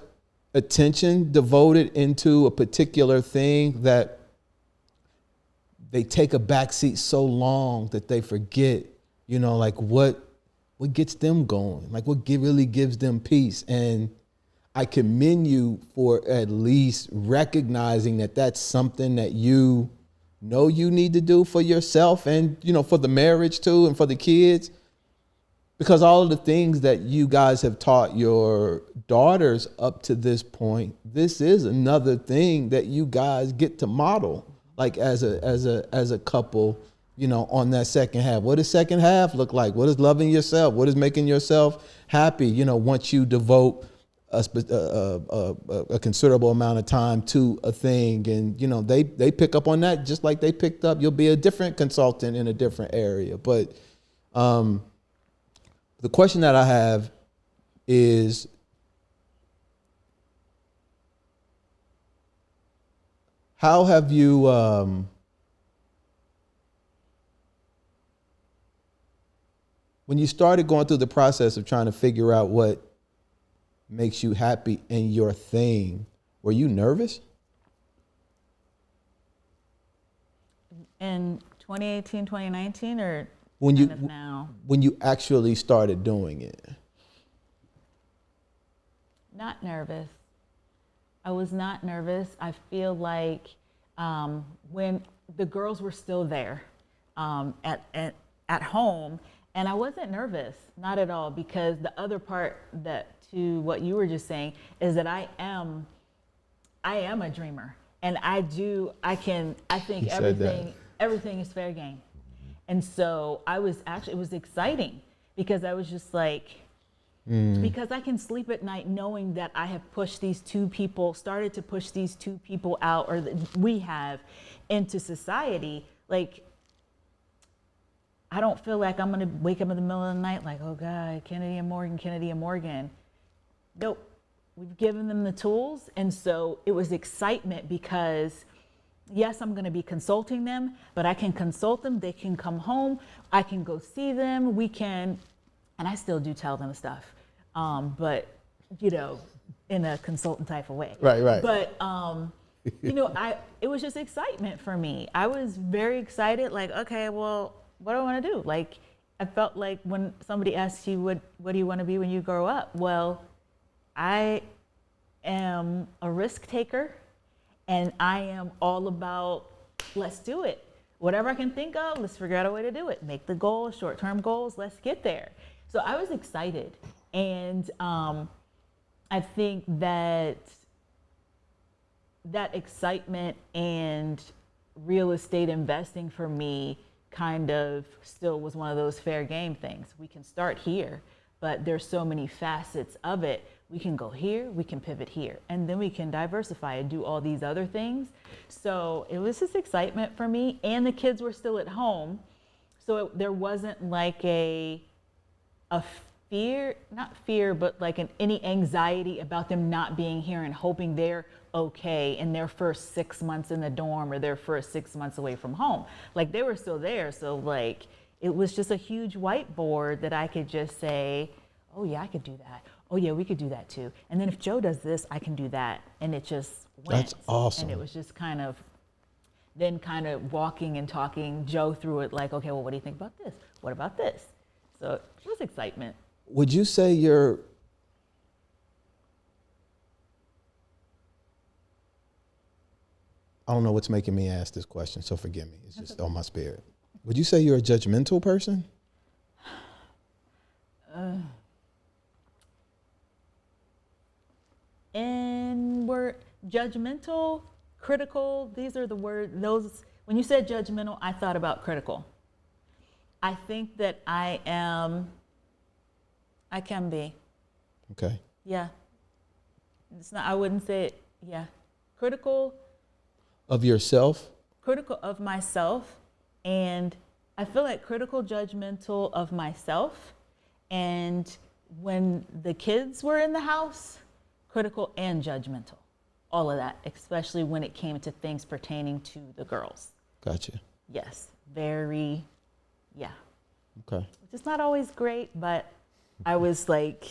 attention devoted into a particular thing that they take a backseat so long that they forget, like what gets them going, like what really gives them peace. And I commend you for at least recognizing that that's something that you know you need to do for yourself and, for the marriage too and for the kids. Because all of the things that you guys have taught your daughters up to this point, this is another thing that you guys get to model, like as a couple, on that second half. What does second half look like? What is loving yourself? What is making yourself happy? Once you devote a considerable amount of time to a thing, and they pick up on that just like they picked up. You'll be a different consultant in a different area, but. The question that I have is, how have you, when you started going through the process of trying to figure out what makes you happy in your thing, were you nervous? In 2018, 2019, or When kind of now? When you actually started doing it? Not nervous. I was not nervous. I feel like when the girls were still there at home, and I wasn't nervous, not at all, because the other part that to what you were just saying is that I am a dreamer, and I think everything is fair game. And so it was exciting because I was just like, because I can sleep at night knowing that I have started to push these two people out, or that we have, into society. Like, I don't feel like I'm gonna wake up in the middle of the night like, oh God, Kennedy and Morgan. Nope, we've given them the tools. And so it was excitement because yes, I'm going to be consulting them, but I can consult them. They can come home. I can go see them. And I still do tell them stuff, but in a consultant type of way. Right. But it was just excitement for me. I was very excited. Like, okay, well, what do I want to do? Like, I felt like when somebody asks you, what do you want to be when you grow up? Well, I am a risk taker. And I am all about, let's do it. Whatever I can think of, let's figure out a way to do it. Make the goals, short-term goals, let's get there. So I was excited. And I think that excitement and real estate investing for me kind of still was one of those fair game things. We can start here, but there's so many facets of it. We can go here, we can pivot here, and then we can diversify and do all these other things. So it was just excitement for me, and the kids were still at home. So there wasn't like a fear, not fear, but like any anxiety about them not being here and hoping they're okay in their first 6 months in the dorm or their first 6 months away from home. Like, they were still there. So like, it was just a huge whiteboard that I could just say, oh yeah, I could do that. Oh yeah, we could do that too. And then if Joe does this, I can do that. And it just went. That's awesome. And it was just kind of walking and talking Joe through it, like, okay, well, what do you think about this? What about this? So it was excitement. Would you say I don't know what's making me ask this question, so forgive me. It's just on my spirit. Would you say you're a judgmental person? And we're judgmental critical, these are the words, those, when you said judgmental, I thought about critical. I think that I can be. Okay. Yeah. It's not, I wouldn't say it, yeah. Critical. Of yourself? Critical of myself, and I feel like critical, judgmental of myself. And when the kids were in the house, critical and judgmental. All of that, especially when it came to things pertaining to the girls. Gotcha. Yes, very, yeah. Okay. It's not always great, but I was like...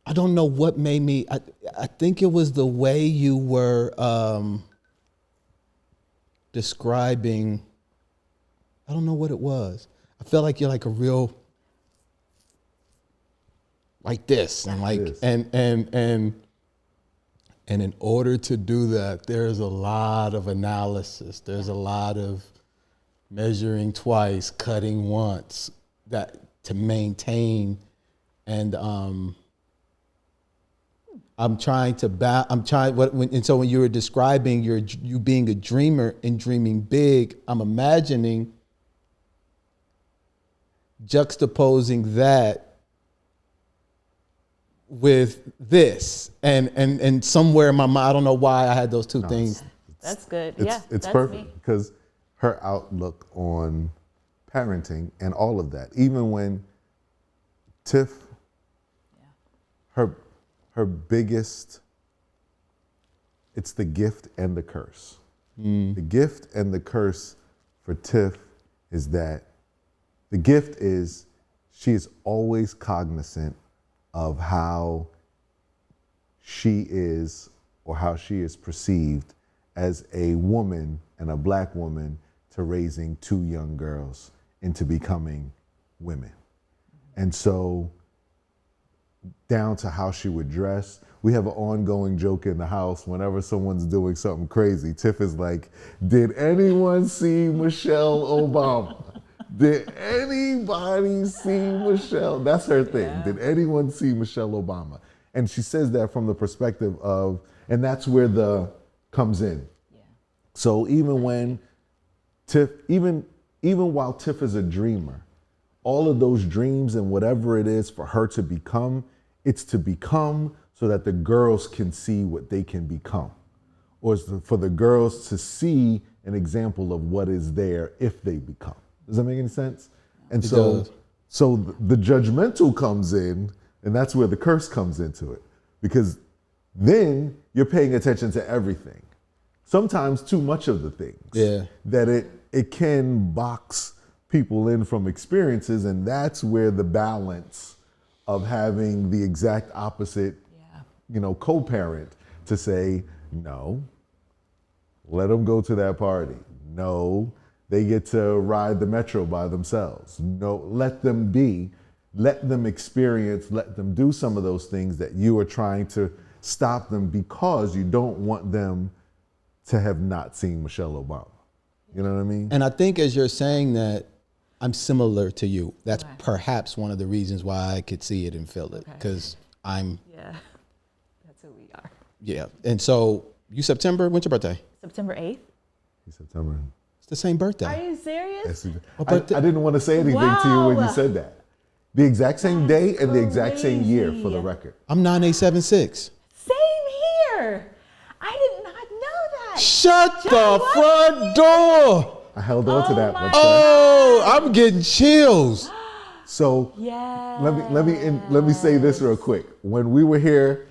I don't know what made me, I think it was the way you were describing, I don't know what it was. I felt like you're like a real, like this, and like, Yes. and in order to do that, there's a lot of analysis. There's a lot of measuring twice, cutting once, that to maintain. And and so when you were describing you being a dreamer and dreaming big, I'm imagining juxtaposing that with this, and somewhere in my mind, I don't know why I had those two things. That's good. It's that's perfect me. because her outlook on parenting and all of that, even when Tiff, her biggest, it's the gift and the curse. The gift and the curse for Tiff is that the gift is she is always cognizant of how she is or how she is perceived as a woman and a black woman to raising two young girls into becoming women. And so down to how she would dress. We have an ongoing joke in the house whenever someone's doing something crazy. Tiff is like, did anyone see Michelle Obama? Did anybody see Michelle? That's her thing. Yeah. Did anyone see Michelle Obama? And she says that from the perspective of, and that's where the comes in. Yeah. So even when Tiff, even while Tiff is a dreamer, all of those dreams and whatever it is for her to become, it's to become so that the girls can see what they can become. Or it's for the girls to see an example of what is there if they become. Does that make any sense? And so the judgmental comes in, and that's where the curse comes into it. Because then you're paying attention to everything. Sometimes too much of the things. Yeah. That it can box people in from experiences, and that's where the balance of having the exact opposite, co-parent to say, no, let them go to that party. No, they get to ride the metro by themselves. No, let them be, let them experience, let them do some of those things that you are trying to stop them because you don't want them to have not seen Michelle Obama. You know what I mean? And I think as you're saying that, I'm similar to you. That's perhaps one of the reasons why I could see it and feel it, because I'm... Yeah, that's who we are. Yeah, and so you September, when's your birthday? September 8th. September. It's the same birthday. Are you serious? I didn't want to say anything to you when you said that. The exact same day and the exact same year for the record. I'm 9876. Same here. I did not know that. Shut the front door. I held on to that. I'm getting chills. So let me say this real quick. When we were here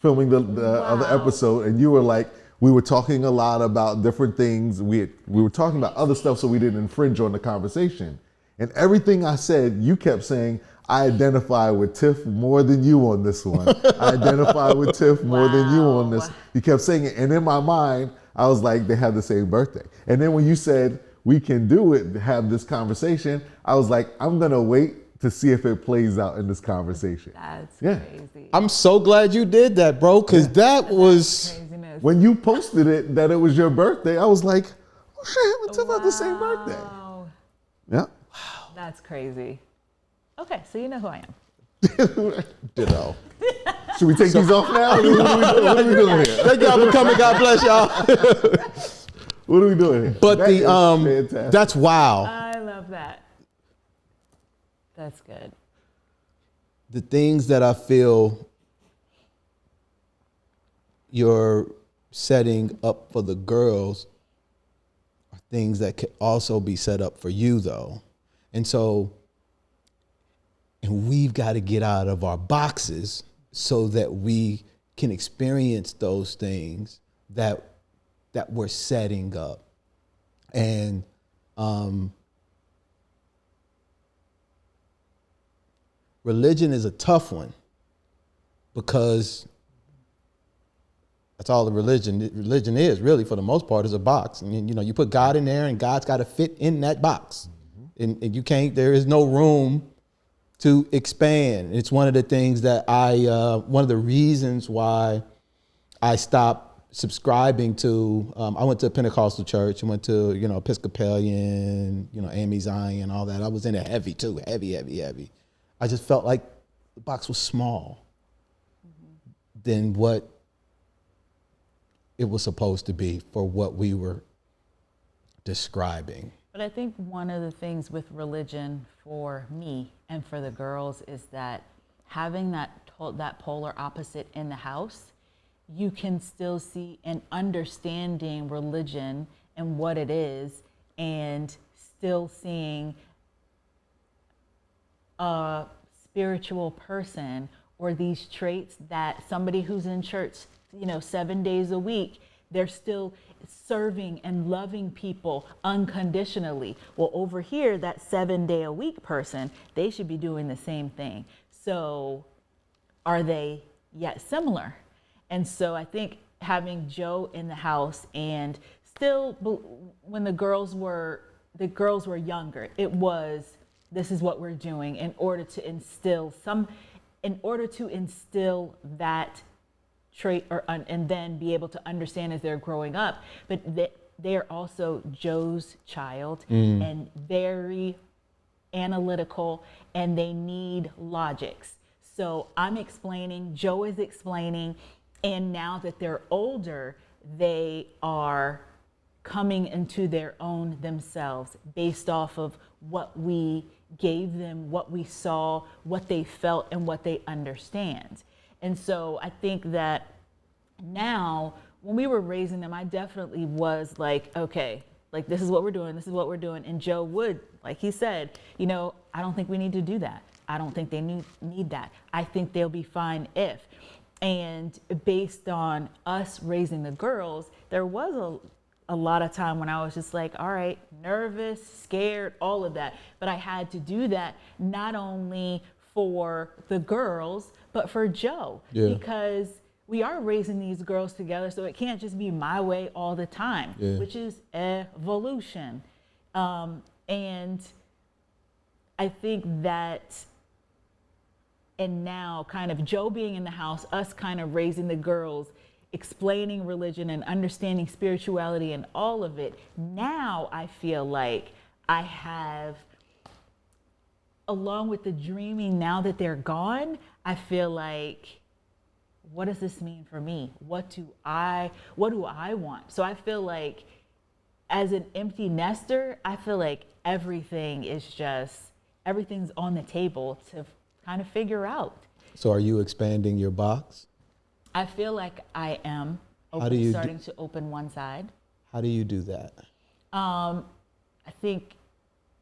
filming the other episode, and you were like, we were talking a lot about different things. We were talking about other stuff, so we didn't infringe on the conversation. And everything I said, you kept saying, I identify with Tiff more than you on this one. I identify with Tiff more than you on this. You kept saying it, and in my mind, I was like, they have the same birthday. And then when you said, we can do it, have this conversation, I was like, I'm going to wait to see if it plays out in this conversation. That's crazy. I'm so glad you did that, bro, because that was... Craziness. When you posted it, that it was your birthday, I was like, oh shit, we took out the same birthday. Yeah. Wow. That's crazy. Okay, so you know who I am. Ditto. Should we take these off now? What are we doing here? Thank y'all for coming. God bless y'all. What are we doing here? But That is fantastic. that's wow. I love that. That's good. The things that I feel you're setting up for the girls are things that could also be set up for you, though. And we've got to get out of our boxes so that we can experience those things that we're setting up. And religion is a tough one because that's all the religion is, really, for the most part, is a box. And you put God in there, and God's got to fit in that box. Mm-hmm. And you can't. There is no room to expand. It's one of the things that one of the reasons why I stopped subscribing to. I went to a Pentecostal church. I went to Episcopalian, AME Zion, all that. I was in it heavy too, heavy. I just felt like the box was small than what it was supposed to be for what we were describing. But I think one of the things with religion for me and for the girls is that having that polar opposite in the house, you can still see and understanding religion and what it is, and still seeing a spiritual person or these traits that somebody who's in church 7 days a week, they're still serving and loving people unconditionally. Well, over here, that 7 day a week person, they should be doing the same thing. So are they yet similar? And so I think having Joe in the house, and still when the girls were younger, it was, this is what we're doing in order to instill that trait, and then be able to understand as they're growing up. But they're also Joe's child and very analytical, and they need logics. So I'm explaining, Joe is explaining, and now that they're older, they are coming into their own themselves based off of what we gave them, what we saw, what they felt, and what they understand. And so I think that now, when we were raising them, I definitely was like, okay, like this is what we're doing. And Joe would, like he said, I don't think we need to do that. I don't think they need that. I think they'll be fine if. And based on us raising the girls, there was a lot of time when I was just like, all right, nervous, scared, all of that. But I had to do that not only for the girls, but for Joe, because we are raising these girls together, so it can't just be my way all the time, which is evolution. And I think that, and now kind of Joe being in the house, us kind of raising the girls, explaining religion and understanding spirituality and all of it, now I feel like I have, along with the dreaming, now that they're gone, I feel like, what does this mean for me? What do I want? So I feel like as an empty nester, I feel like everything's on the table to kind of figure out. So are you expanding your box? I feel like I am starting to open one side. How do you do that? I think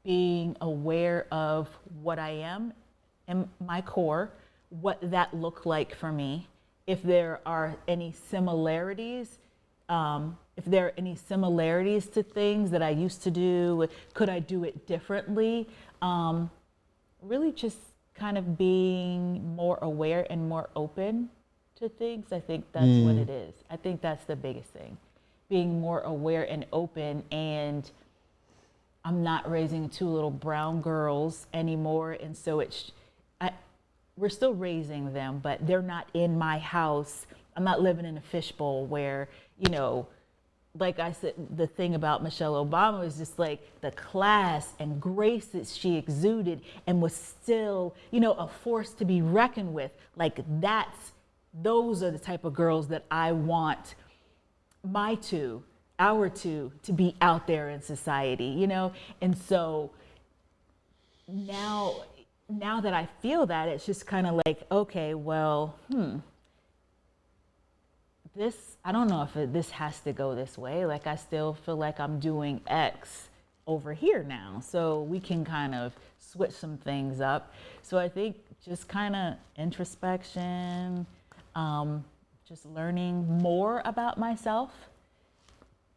being aware of what I am and my core, what that looked like for me. If there are any similarities, to things that I used to do, could I do it differently? Really just kind of being more aware and more open to things. I think that's what it is. I think that's the biggest thing. Being more aware and open, and I'm not raising two little brown girls anymore, and so we're still raising them, but they're not in my house. I'm not living in a fishbowl where, like I said, the thing about Michelle Obama is just like the class and grace that she exuded and was still, a force to be reckoned with. Like that's those are the type of girls that I want our two to be out there in society, you know? And so now that I feel that, it's just kind of like, okay, well, I don't know if this has to go this way. Like, I still feel like I'm doing X over here now. So we can kind of switch some things up. So I think just kind of introspection, just learning more about myself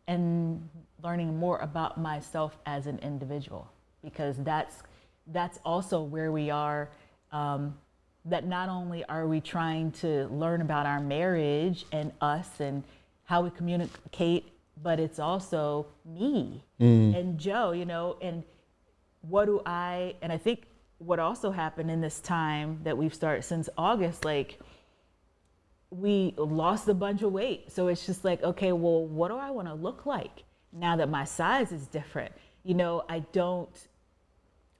and learning more about myself as an individual, because that's also where we are, that not only are we trying to learn about our marriage and us and how we communicate, but it's also me and Joe, you know, and I think what also happened in this time that we've started since August, like, we lost a bunch of weight. So it's just like, okay, well, what do I want to look like now that my size is different? You know,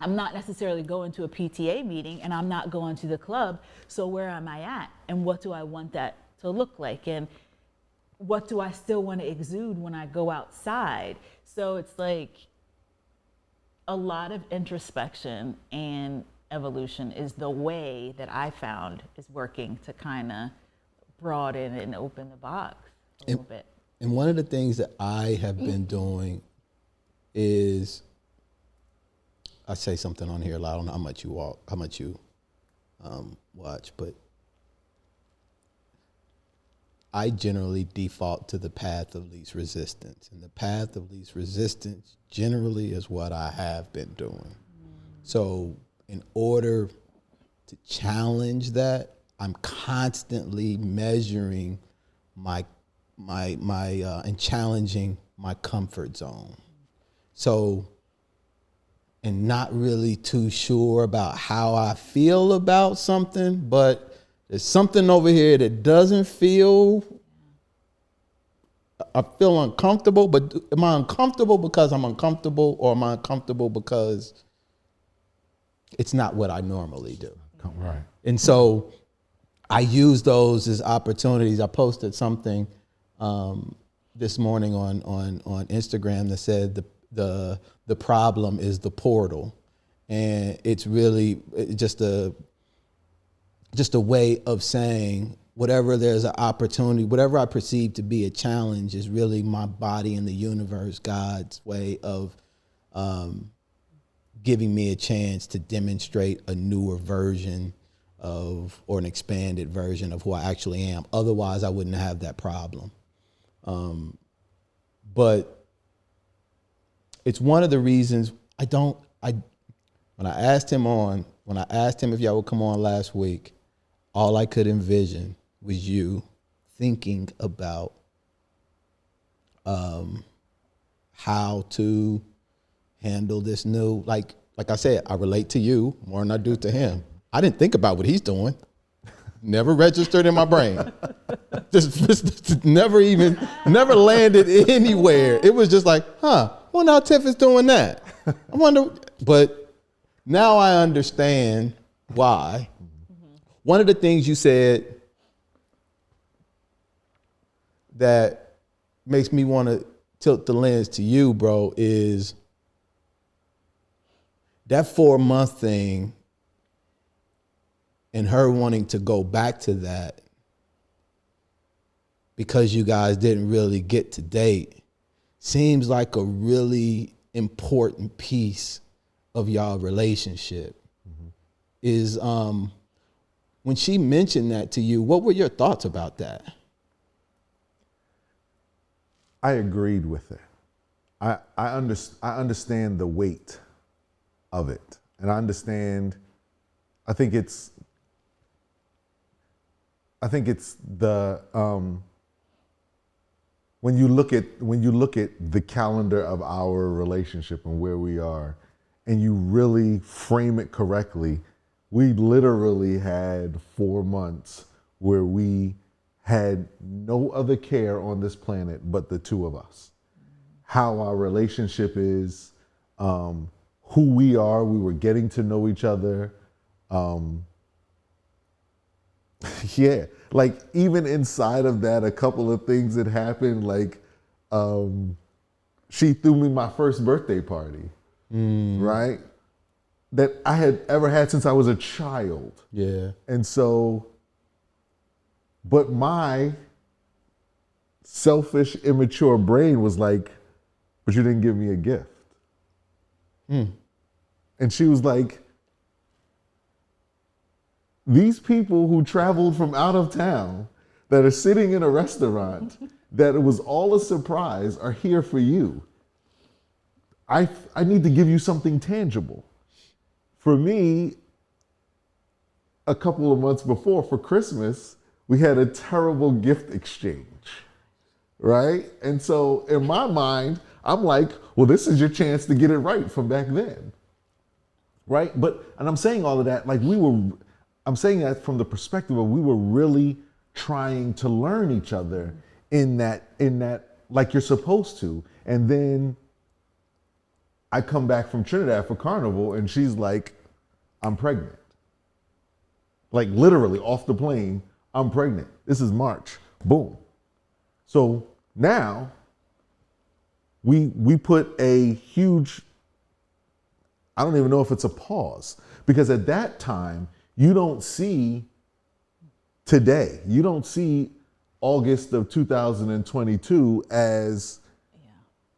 I'm not necessarily going to a PTA meeting, and I'm not going to the club. So where am I at? And what do I want that to look like? And what do I still want to exude when I go outside? So it's like a lot of introspection and evolution is the way that I found is working to kind of broaden and open the box a little bit. And one of the things that I have been doing is, I say something on here a lot. I don't know how much you watch, but I generally default to the path of least resistance. And the path of least resistance generally is what I have been doing. So in order to challenge that, I'm constantly measuring and challenging my comfort zone. So, and not really too sure about how I feel about something, but there's something over here that doesn't feel, I feel uncomfortable, but am I uncomfortable because I'm uncomfortable, or am I uncomfortable because it's not what I normally do? Right. And so I use those as opportunities. I posted something this morning on Instagram that said the problem is the portal, and it's really just a way of saying whatever there's an opportunity, whatever I perceive to be a challenge is really my body and the universe, God's way of giving me a chance to demonstrate a newer version of, or an expanded version of who I actually am. Otherwise, I wouldn't have that problem. But it's one of the reasons when I asked him if y'all would come on last week, all I could envision was you thinking about how to handle this new, like I said, I relate to you more than I do to him. I didn't think about what he's doing. Never registered in my brain. Just never landed anywhere. It was just like, well, now Tiff is doing that. I wonder, but now I understand why. Mm-hmm. One of the things you said that makes me want to tilt the lens to you, bro, is that 4-month thing and her wanting to go back to that because you guys didn't really get to date seems like a really important piece of y'all relationship. Mm-hmm. Is when she mentioned that to you, what were your thoughts about that? I agreed with it. I understand the weight of it, and I think it's the when you look at the calendar of our relationship and where we are, and you really frame it correctly, we literally had 4 months where we had no other care on this planet but the two of us. How our relationship is, who we are, we were getting to know each other. Yeah, like even inside of that, a couple of things that happened, like she threw me my first birthday party, right? That I had ever had since I was a child. Yeah. And so, but my selfish, immature brain was like, but you didn't give me a gift. And she was like, these people who traveled from out of town that are sitting in a restaurant that it was all a surprise are here for you. I need to give you something tangible. For me, a couple of months before, for Christmas, we had a terrible gift exchange, right? And so in my mind, I'm like, well, this is your chance to get it right from back then, right? And I'm saying all of that, like I'm saying that from the perspective of we were really trying to learn each other in that, like you're supposed to. And then I come back from Trinidad for Carnival and she's like, I'm pregnant. Like literally off the plane, I'm pregnant. This is March, boom. So now we put a huge, I don't even know if it's a pause, because at that time, you don't see today, you don't see August of 2022 as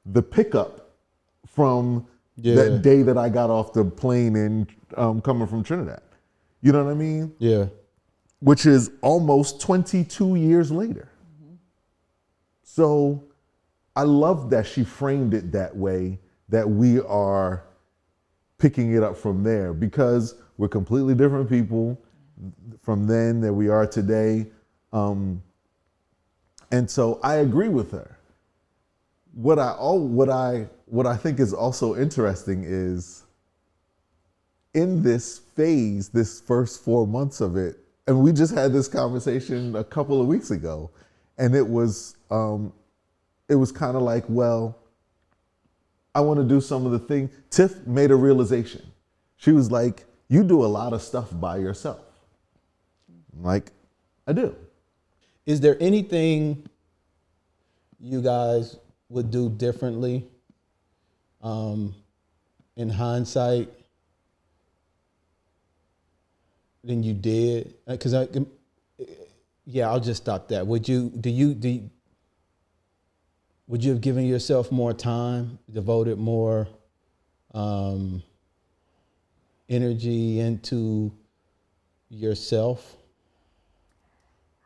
the pickup from that day that I got off the plane and coming from Trinidad. You know what I mean? Yeah. Which is almost 22 years later. So I love that she framed it that way, that we are picking it up from there, because we're completely different people from then than we are today. And so I agree with her. What I think is also interesting is in this phase, this first 4 months of it, and we just had this conversation a couple of weeks ago, and it was kind of like, well, I want to do some of the things. Tiff made a realization. She was like, you do a lot of stuff by yourself. I'm like, I do. Is there anything you guys would do differently in hindsight than you did? Because I'll just stop that. Would you have given yourself more time, devoted more energy into yourself?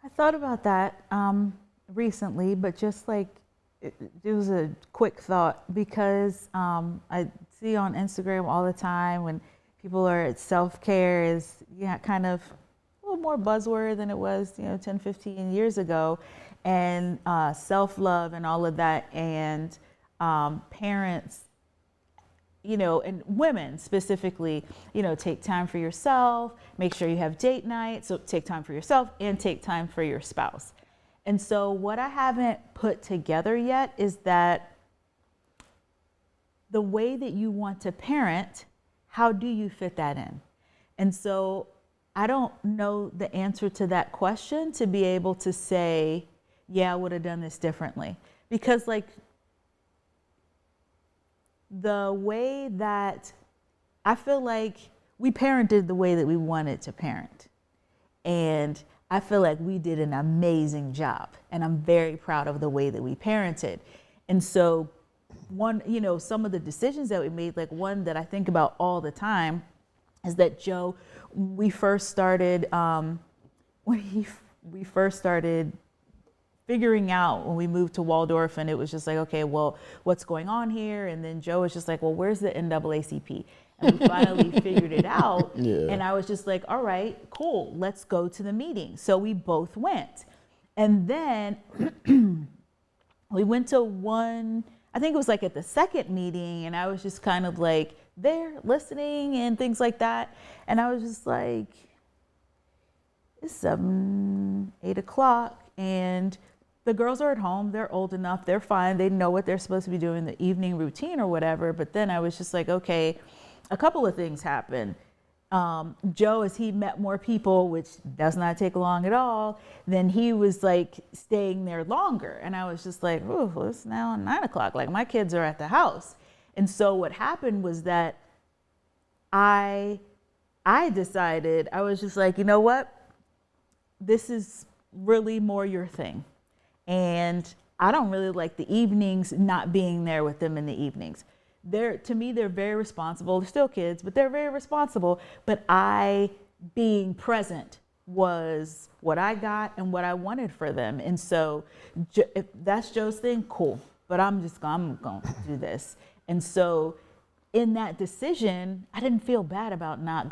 I thought about that recently, but just like it was a quick thought, because I see on Instagram all the time when people are self-care is kind of a little more buzzword than it was 10, 15 years ago, and self-love and all of that, and parents, and women specifically, take time for yourself, make sure you have date night, so take time for yourself and take time for your spouse. And so what I haven't put together yet is that the way that you want to parent, how do you fit that in? And so I don't know the answer to that question to be able to say, yeah, I would have done this differently. Because the way that I feel like we parented the way that we wanted to parent. And I feel like we did an amazing job, and I'm very proud of the way that we parented. And so some of the decisions that we made, like one that I think about all the time is that Joe, we first started, we first started figuring out when we moved to Waldorf, and it was just like, okay, well, what's going on here? And then Joe was just like, well, where's the NAACP? And we finally figured it out. Yeah. And I was just like, all right, cool, let's go to the meeting. So we both went. And then we went to one, I think it was like at the second meeting, and I was just kind of like there listening and things like that. And I was just like, it's 7, 8 o'clock, and the girls are at home, they're old enough, they're fine, they know what they're supposed to be doing, the evening routine or whatever. But then I was just like, okay, a couple of things happened. Joe, as he met more people, which does not take long at all, then he was like staying there longer. And I was just like, oh, it's now 9 o'clock. Like my kids are at the house. And so what happened was that I decided, I was just like, you know what? This is really more your thing. And I don't really like the evenings, not being there with them in the evenings. To me, they're very responsible. They're still kids, but they're very responsible. But being present was what I got and what I wanted for them. And so if that's Joe's thing, cool. But I'm going to do this. And so in that decision, I didn't feel bad about not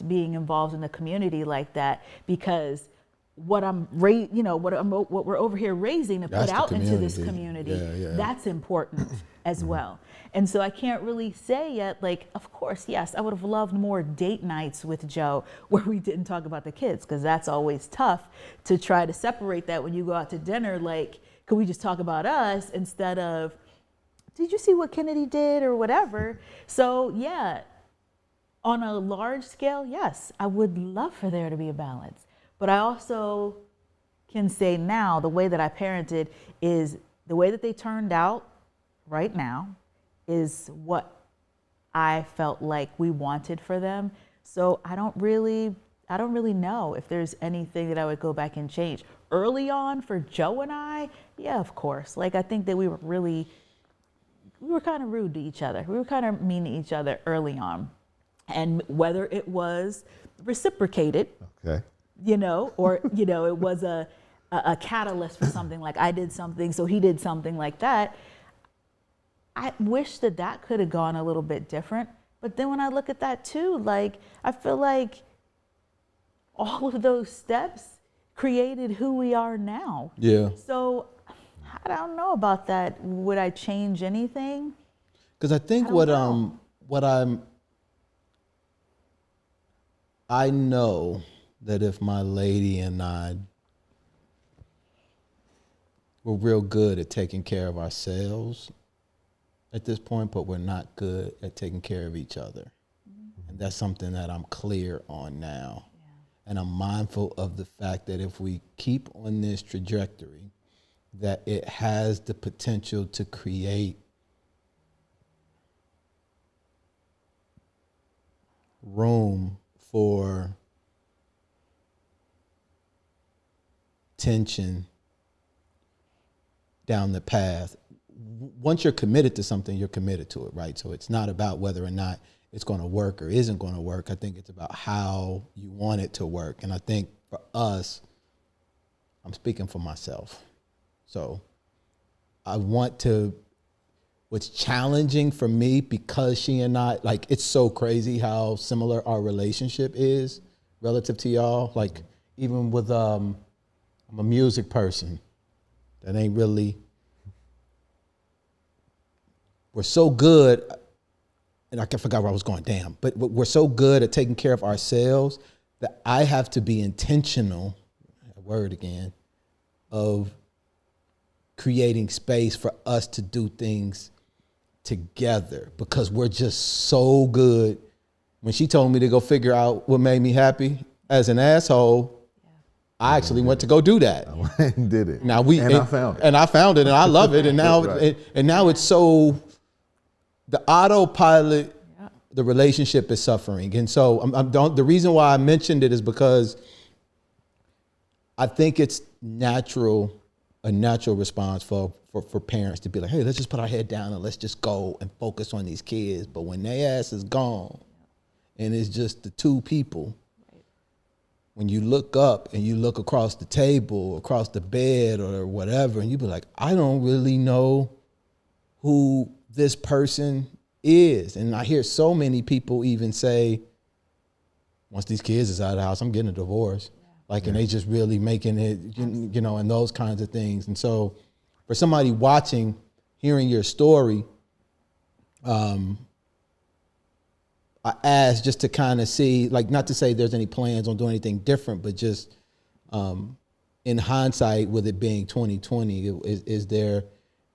being involved in the community like that, because what we're over here raising to put out into this community, that's important as well. And so I can't really say yet, like, of course, yes, I would have loved more date nights with Joe where we didn't talk about the kids, because that's always tough to try to separate that when you go out to dinner. Like, could we just talk about us instead of, did you see what Kennedy did or whatever? So yeah, on a large scale, yes, I would love for there to be a balance. But I also can say now, the way that I parented is the way that they turned out right now is what I felt like we wanted for them. So I don't really know if there's anything that I would go back and change. Early on for Joe and I, yeah, of course. Like, I think that we were kind of rude to each other. We were kind of mean to each other early on. And whether it was reciprocated, okay, or, it was a catalyst for something, like I did something, so he did something like that. I wish that could have gone a little bit different. But then when I look at that too, like, I feel like all of those steps created who we are now. Yeah. So I don't know about that. Would I change anything? Because I think I know that if my lady and I were real good at taking care of ourselves at this point, but we're not good at taking care of each other. Mm-hmm. And that's something that I'm clear on now. Yeah. And I'm mindful of the fact that if we keep on this trajectory, that it has the potential to create room for tension down the path. Once you're committed to something, you're committed to it, right? So it's not about whether or not it's going to work or isn't going to work. I think it's about how you want it to work. And I think for us, I'm speaking for myself. So what's challenging for me, because she and I, like, it's so crazy how similar our relationship is relative to y'all. Like, even with, I'm a music person that ain't really, we're so good, and I forgot where I was going, damn, but we're so good at taking care of ourselves that I have to be intentional, word again, of creating space for us to do things together, because we're just so good. When she told me to go figure out what made me happy as an asshole, I actually went to go do that. I did it. Now I found it, and I love it. And now, right. and now it's so, the autopilot, the relationship is suffering. And so the reason why I mentioned it is because I think it's a natural response for parents to be like, hey, let's just put our head down and let's just go and focus on these kids. But when their ass is gone and it's just the two people, when you look up and you look across the table, across the bed or whatever, and you be like, I don't really know who this person is. And I hear so many people even say, once these kids is out of the house, I'm getting a divorce. And they just really making it, and those kinds of things. And so for somebody watching, hearing your story, I asked just to kind of see, like, not to say there's any plans on doing anything different, but just in hindsight, with it being 2020, is there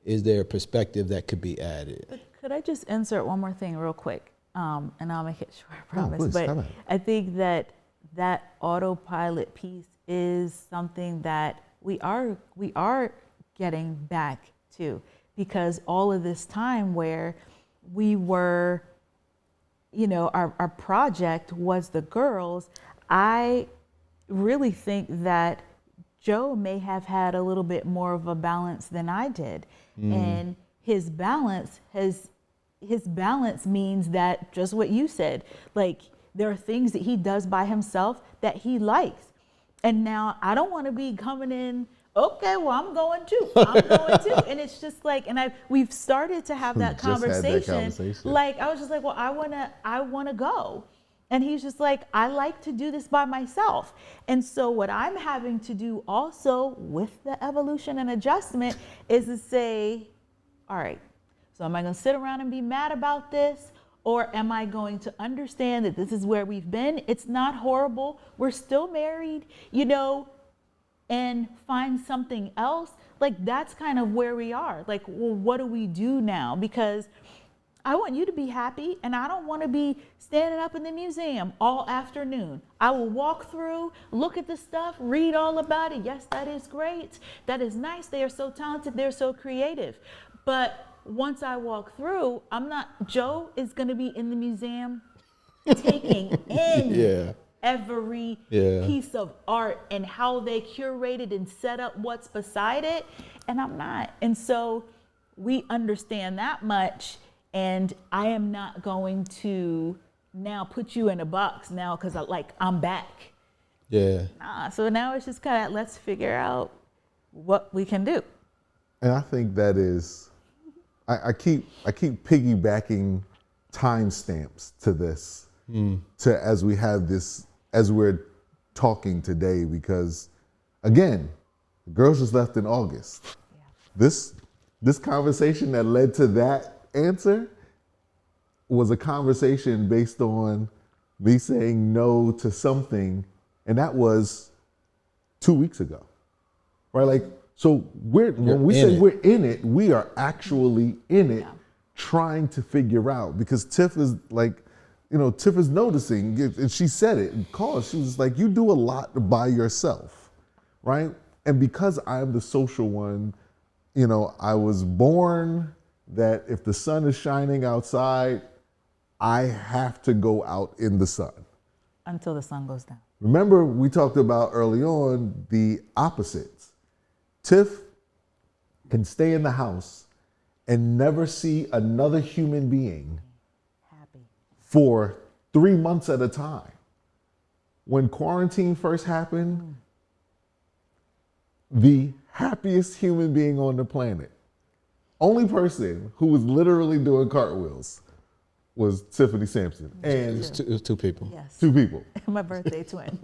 a perspective that could be added? But could I just insert one more thing real quick? and I'll make it short, I promise. please, but come on. I think that autopilot piece is something that we are getting back to, because all of this time where we were, our project was the girls, I really think that Joe may have had a little bit more of a balance than I did. And his balance means that, just what you said, like, there are things that he does by himself that he likes. And now I don't want to be coming in, okay, well, I'm going too. And it's just like, and we've started to have that conversation. Like, I was just like, well, I want to go. And he's just like, I like to do this by myself. And so what I'm having to do also with the evolution and adjustment is to say, all right, so am I going to sit around and be mad about this? Or am I going to understand that this is where we've been? It's not horrible. We're still married, and find something else. Like, that's kind of where we are. Like, well, what do we do now? Because I want you to be happy, and I don't want to be standing up in the museum all afternoon. I will walk through, look at the stuff, read all about it. Yes, that is great. That is nice. They are so talented. They're so creative. But once I walk through, Joe is going to be in the museum taking in every piece of art and how they curated and set up what's beside it. And I'm not. And so we understand that much. And I am not going to now put you in a box now because I'm back. Yeah. So now it's just kind of, let's figure out what we can do. And I think that is, I keep piggybacking timestamps to this, to as we're talking today, because again, the girls just left in August. Yeah. This conversation that led to that answer was a conversation based on me saying no to something, and that was 2 weeks ago, right? Like, so when we say we're in it, we are actually in it, trying to figure out, because Tiff is like, Tiff is noticing, and she said it in calls, she was like, you do a lot by yourself, right? And because I'm the social one, I was born that if the sun is shining outside, I have to go out in the sun. Until the sun goes down. Remember, we talked about early on the opposites. Tiff can stay in the house and never see another human being for 3 months at a time. When quarantine first happened, the happiest human being on the planet, only person who was literally doing cartwheels, was Tiffany Sampson. And it was two people. Yes. 2 people. My birthday twin.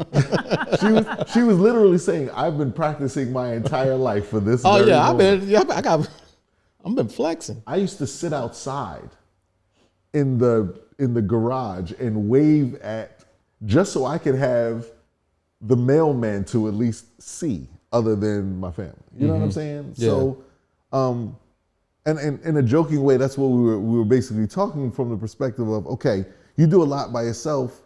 She was literally saying, I've been practicing my entire life for this. Oh yeah, moment. I've been flexing. I used to sit outside in the garage and wave at, just so I could have the mailman to at least see, other than my family. You know what I'm saying? Yeah. So, and in a joking way, that's what we were basically talking from the perspective of, okay, you do a lot by yourself.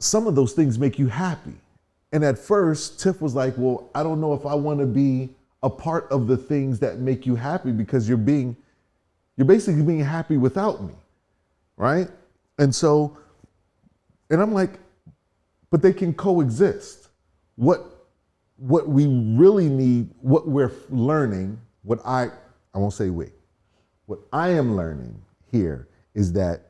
Some of those things make you happy. And at first, Tiff was like, well, I don't know if I want to be a part of the things that make you happy, because you're basically being happy without me, right? And I'm like, but they can coexist. What we really need, what we're learning, what I am learning here is that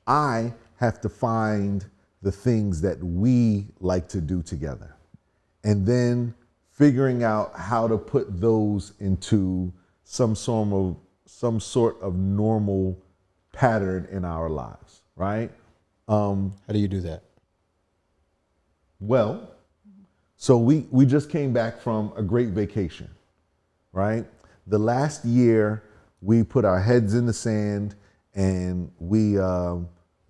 I have to find the things that we like to do together, and then figuring out how to put those into some sort of normal pattern in our lives, right? How do you do that? Well, so we just came back from a great vacation, right? The last year, we put our heads in the sand, and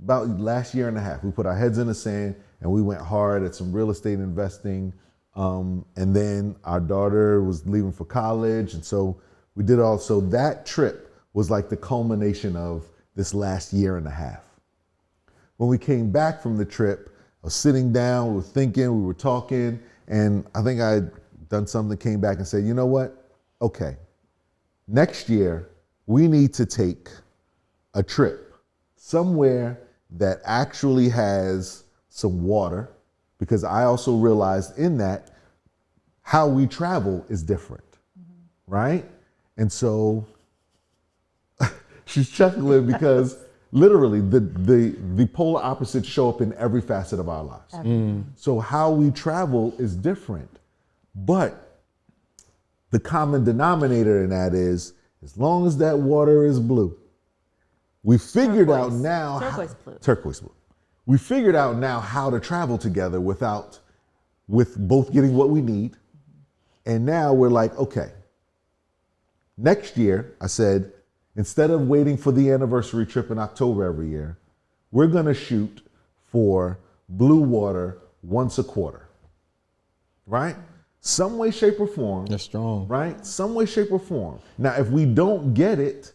about last year and a half, we put our heads in the sand and we went hard at some real estate investing. And then our daughter was leaving for college. And so we did also, that trip was like the culmination of this last year and a half. When we came back from the trip, I was sitting down, we were thinking, we were talking, and I think I had done something, came back and said, you know what? Okay, next year, we need to take a trip somewhere that actually has some water, because I also realized in that how we travel is different, right? And so she's chuckling because literally the polar opposites show up in every facet of our lives. So how we travel is different, but the common denominator in that is, as long as that water is blue, we figured out now turquoise blue. We figured out now how to travel together with both getting what we need. And now we're like, okay, next year, I said, instead of waiting for the anniversary trip in October every year, we're gonna shoot for blue water once a quarter, right? Some way, shape, or form. That's strong. Right? Some way, shape, or form. Now, if we don't get it,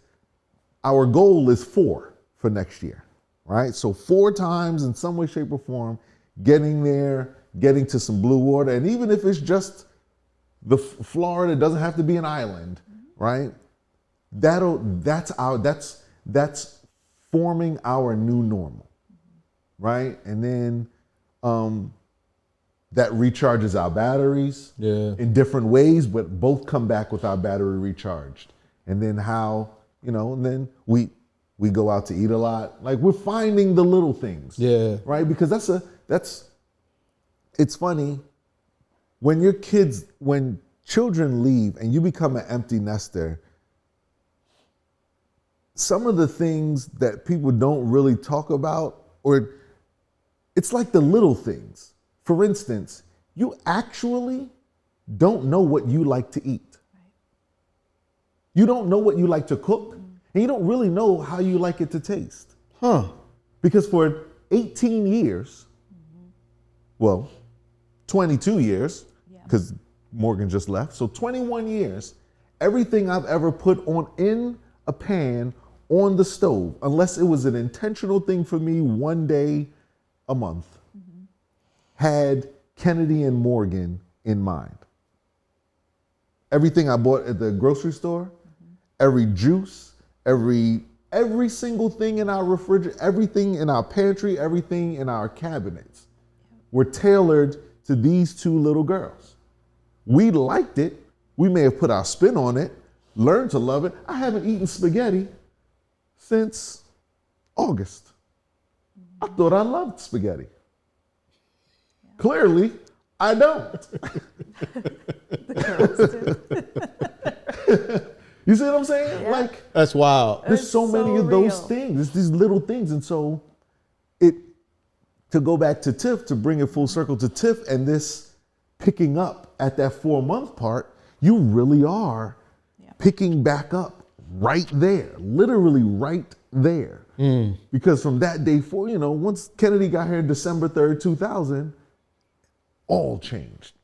our goal is 4 for next year, right? So 4 times in some way, shape, or form, getting there, getting to some blue water. And even if it's just the Florida, it doesn't have to be an island, right? That's forming our new normal, right? And then that recharges our batteries in different ways, but both come back with our battery recharged. And then and then we go out to eat a lot. Like, we're finding the little things, right? Because it's funny when children leave and you become an empty nester. Some of the things that people don't really talk about, or it's like the little things. For instance, you actually don't know what you like to eat. You don't know what you like to cook, and you don't really know how you like it to taste. Because for 18 years, 22 years, because Morgan just left, so 21 years, everything I've ever put in a pan on the stove, unless it was an intentional thing for me one day a month, had Kennedy and Morgan in mind. Everything I bought at the grocery store, every juice, every single thing in our refrigerator, everything in our pantry, everything in our cabinets were tailored to these 2 little girls. We liked it. We may have put our spin on it, learned to love it. I haven't eaten spaghetti since August. I thought I loved spaghetti. Clearly, I don't. The girls do. You see what I'm saying? Like, that's wild. There's so many of those things. There's these little things. And so to go back to Tiff, to bring it full circle to Tiff, and this picking up at that 4-month part, you really are picking back up right there, literally right there. Because from that day forward, once Kennedy got here December 3rd, 2000, all changed.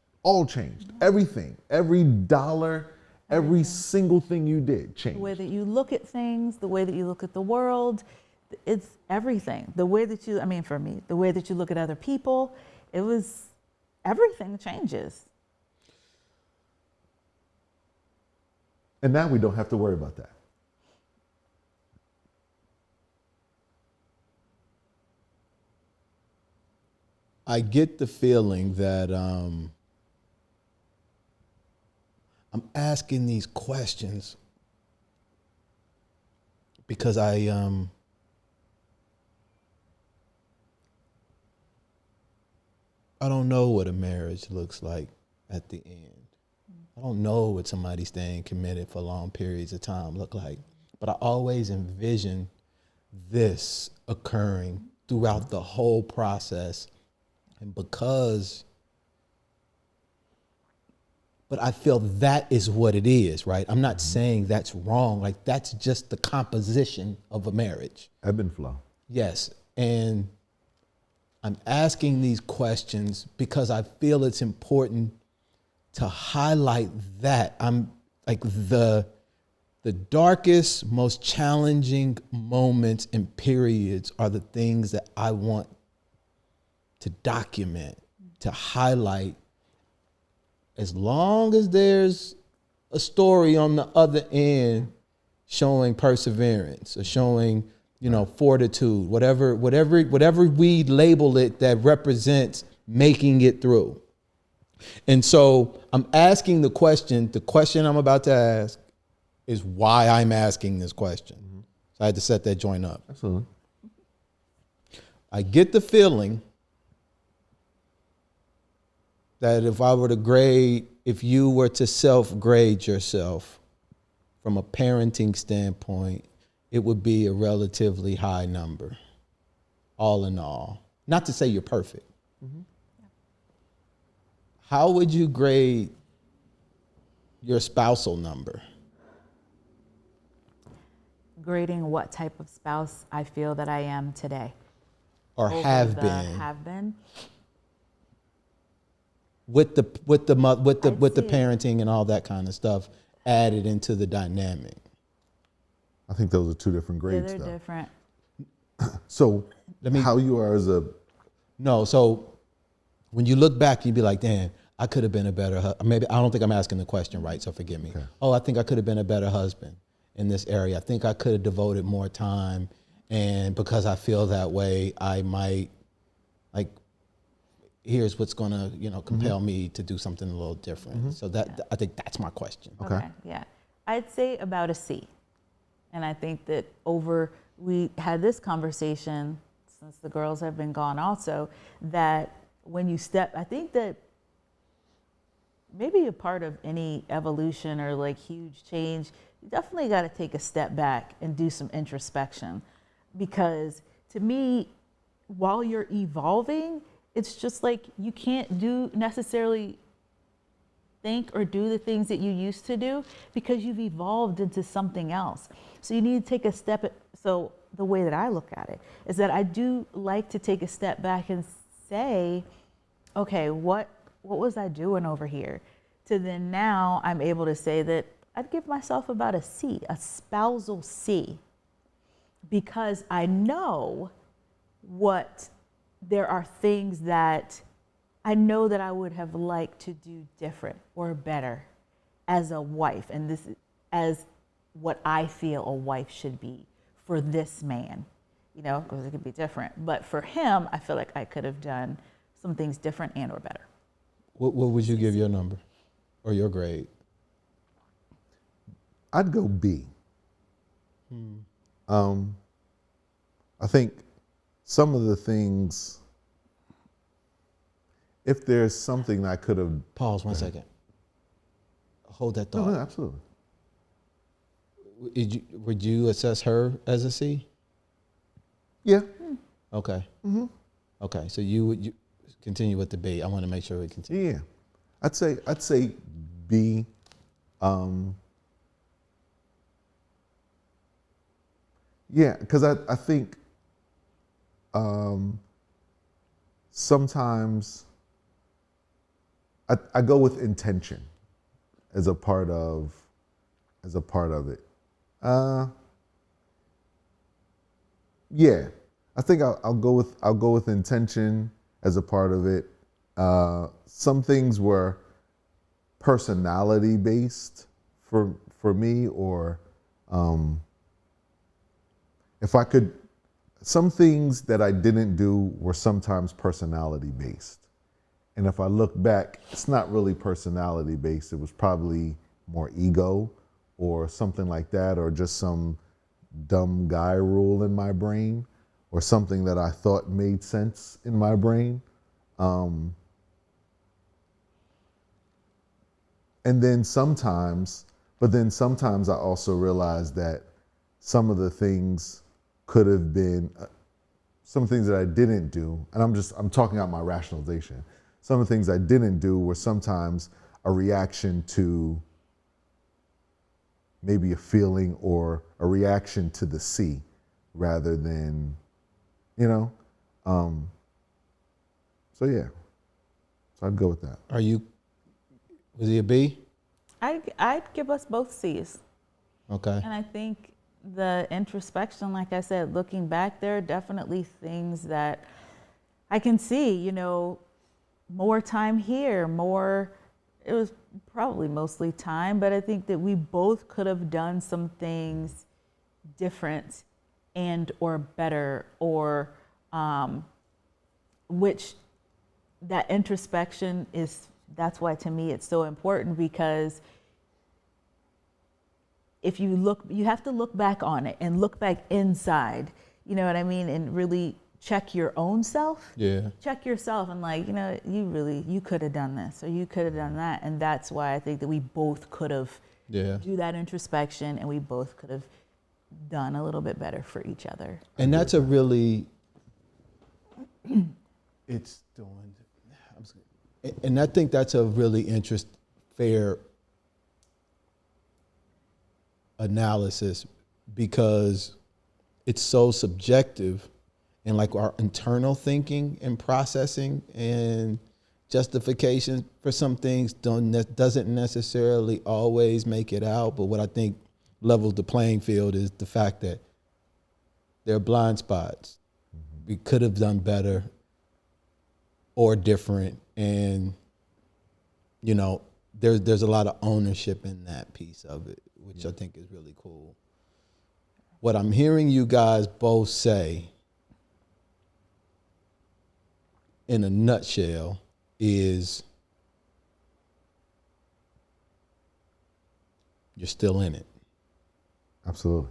Everything, every dollar, every single thing you did changed. The way that you look at things, the way that you look at the world, it's everything. The way that for me, the way that you look at other people, everything changes. And now we don't have to worry about that. I get the feeling that I'm asking these questions because I don't know what a marriage looks like at the end. I don't know what somebody staying committed for long periods of time look like. But I always envision this occurring throughout the whole process. And but I feel that is what it is, right? I'm not saying that's wrong. Like, that's just the composition of a marriage. Ebb and flow. Yes. And I'm asking these questions because I feel it's important to highlight that. I'm like The darkest, most challenging moments and periods are the things that I want to document, to highlight. As long as there's a story on the other end showing perseverance or showing, fortitude, whatever we label it that represents making it through. And so I'm asking the question I'm about to ask is why I'm asking this question. Mm-hmm. So I had to set that joint up. Absolutely. I get the feeling that if you were to self-grade yourself from a parenting standpoint, it would be a relatively high number, all in all. Not to say you're perfect. Mm-hmm. How would you grade your spousal number? Grading what type of spouse I feel that I am today. Or have been. Have been. With the parenting and all that kind of stuff added into the dynamic. I think those are two different grades. They're different. So how you are as a... No, so when you look back, you'd be like, damn, I could have been a better maybe I don't think I'm asking the question right, so forgive me. Okay. Oh, I think I could have been a better husband in this area. I think I could have devoted more time, and because I feel that way, I might, here's what's going to, compel me to do something a little different. Mm-hmm. So I think that's my question. Okay. Yeah. I'd say about a C. And I think that we had this conversation since the girls have been gone also, that when you I think that maybe a part of any evolution or huge change, you definitely got to take a step back and do some introspection. Because to me, while you're evolving, it's just you can't necessarily think or do the things that you used to do because you've evolved into something else. So you need to take a step. So the way that I look at it is that I do like to take a step back and say, okay, what was I doing over here? To then now I'm able to say that I'd give myself about a C, a spousal C, because I know there are things that I know that I would have liked to do different or better as a wife. And this is as what I feel a wife should be for this man, because it could be different. But for him, I feel like I could have done some things different and or better. What would you give your number or your grade? I'd go B. I think some of the things, if there's something I could have... Pause 1 second. Hold that thought. No, absolutely. Would you assess her as a C? Yeah. Okay. Mm-hmm. Okay, so you continue with the B. I want to make sure we continue. Yeah. I'd say B. Yeah, because I think sometimes I go with intention as a part of it. Yeah, I think I'll go with intention as a part of it. Some things were personality based for me, or if I could, some things that I didn't do were sometimes personality based. And if I look back, it's not really personality based. It was probably more ego or something like that, or just some dumb guy rule in my brain, or something that I thought made sense in my brain. And then sometimes I also realized that some of the things could have been, some things that I didn't do, and I'm talking out my rationalization. Some of the things I didn't do were sometimes a reaction to maybe a feeling or a reaction to the C rather than, so yeah. So I'd go with that. Was he a B? I'd give us both C's. Okay. And I think the introspection, like I said, looking back, there are definitely things that I can see, you know, more time here, it was probably mostly time, but I think that we both could have done some things different and or better, or which that introspection that's why to me it's so important, because if you look, you have to look back on it and look back inside, you know what I mean? And really check your own self. Yeah. Check yourself and like, you know, you could have done this or you could have done that. And that's why I think that we both could have do that introspection, and we both could have done a little bit better for each other. And that's a really, it's doing, and I think that's a really fair analysis, because it's so subjective, and like our internal thinking and processing and justification for some things doesn't necessarily always make it out. But what I think levels the playing field is the fact that there are blind spots. We could have done better or different, and you know, there's a lot of ownership in that piece of it, which I think is really cool. What I'm hearing you guys both say in a nutshell is you're still in it. Absolutely.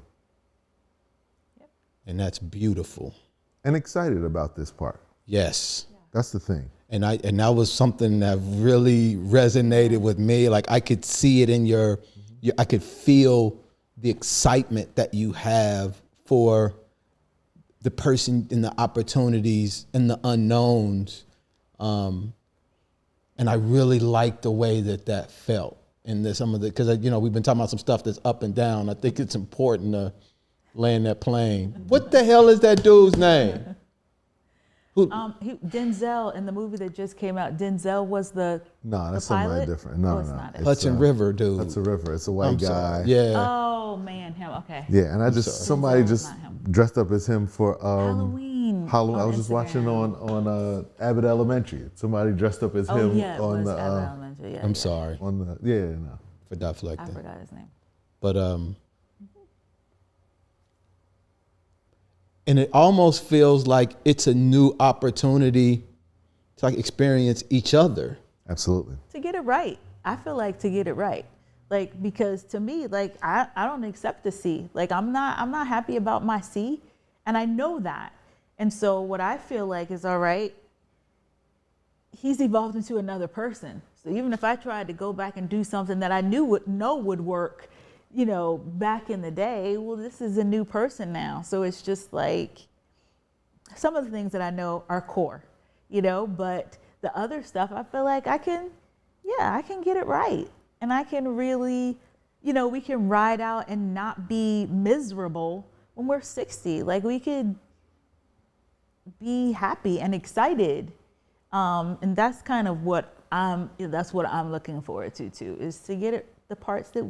Yep. And that's beautiful. And excited about this part. Yes. That's the thing. And that was something that really resonated with me. Like I could see it in I could feel the excitement that you have for the person and the opportunities and the unknowns. And I really like the way that felt. And because you know, we've been talking about some stuff that's up and down. I think it's important to land that plane. What the hell is that dude's name? Denzel, in the movie that just came out, Denzel was the No, that's the pilot? somebody different. No, it's no. not. It's, Hudson River dude. Hudson River. It's a white I'm guy. sorry. Yeah. Oh man, him. Okay. Yeah, and somebody Denzel, just not him. dressed up as him for Halloween. Halloween. I on was just watching Instagram. on Abbott Elementary. Somebody dressed up as him Yeah, it on was the Abbott Elementary. Yeah, I'm yeah. sorry on the no. for deflecting. I forgot his name. But and it almost feels like it's a new opportunity to like experience each other. Absolutely. To get it right. I feel like to get it right. Like, because to me, like I don't accept the C. Like I'm not happy about my C, and I know that. And so what I feel like is, all right, he's evolved into another person. So even if I tried to go back and do something that I would work, you know, back in the day, well, this is a new person now. So it's just like some of the things that I know are core, you know, but the other stuff I feel like I can get it right. And I can really, you know, we can ride out and not be miserable when we're 60. Like we could be happy and excited. And that's kind of what I'm looking forward to too, is to get it, the parts that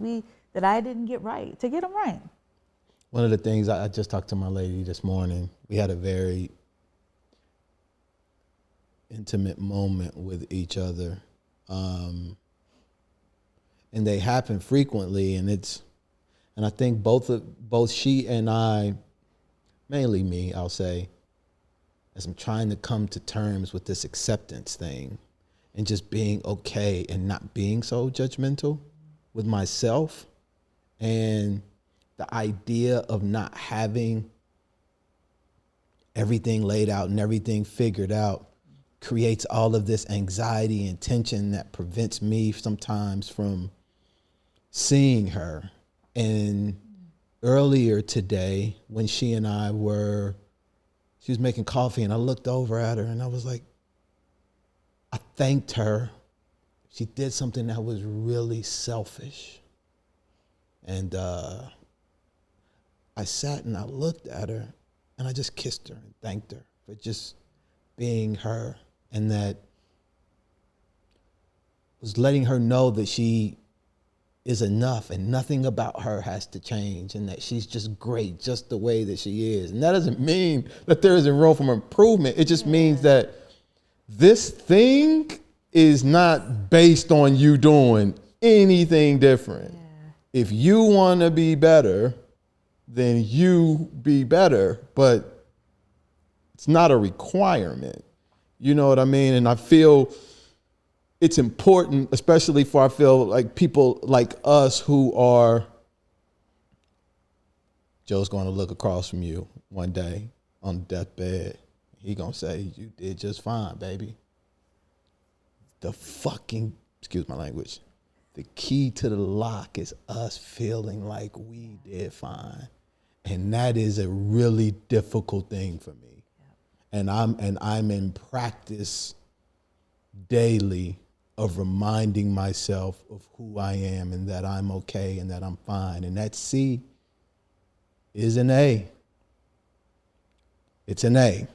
I didn't get right, to get them right. One of the things I just talked to my lady this morning, we had a very intimate moment with each other. And they happen frequently, and I think both she and I, mainly me, I'll say, as I'm trying to come to terms with this acceptance thing and just being okay and not being so judgmental with myself, and the idea of not having everything laid out and everything figured out creates all of this anxiety and tension that prevents me sometimes from seeing her. And earlier today, when she was making coffee, and I looked over at her and I was like, I thanked her. She did something that was really selfish. And I sat and I looked at her and I just kissed her and thanked her for just being her, and that was letting her know that she is enough and nothing about her has to change and that she's just great just the way that she is. And that doesn't mean that there isn't room for improvement. It just means that this thing is not based on you doing anything different. Yeah. If you want to be better, then you be better, but it's not a requirement. You know what I mean? And I feel it's important, especially for, I feel like people like us who are, Joe's going to look across from you one day on the deathbed. He going to say, you did just fine, baby. The fucking, excuse my language, the key to the lock is us feeling like we did fine. And that is a really difficult thing for me. And I'm in practice daily of reminding myself of who I am and that I'm okay and that I'm fine. And that C is an A. It's an A.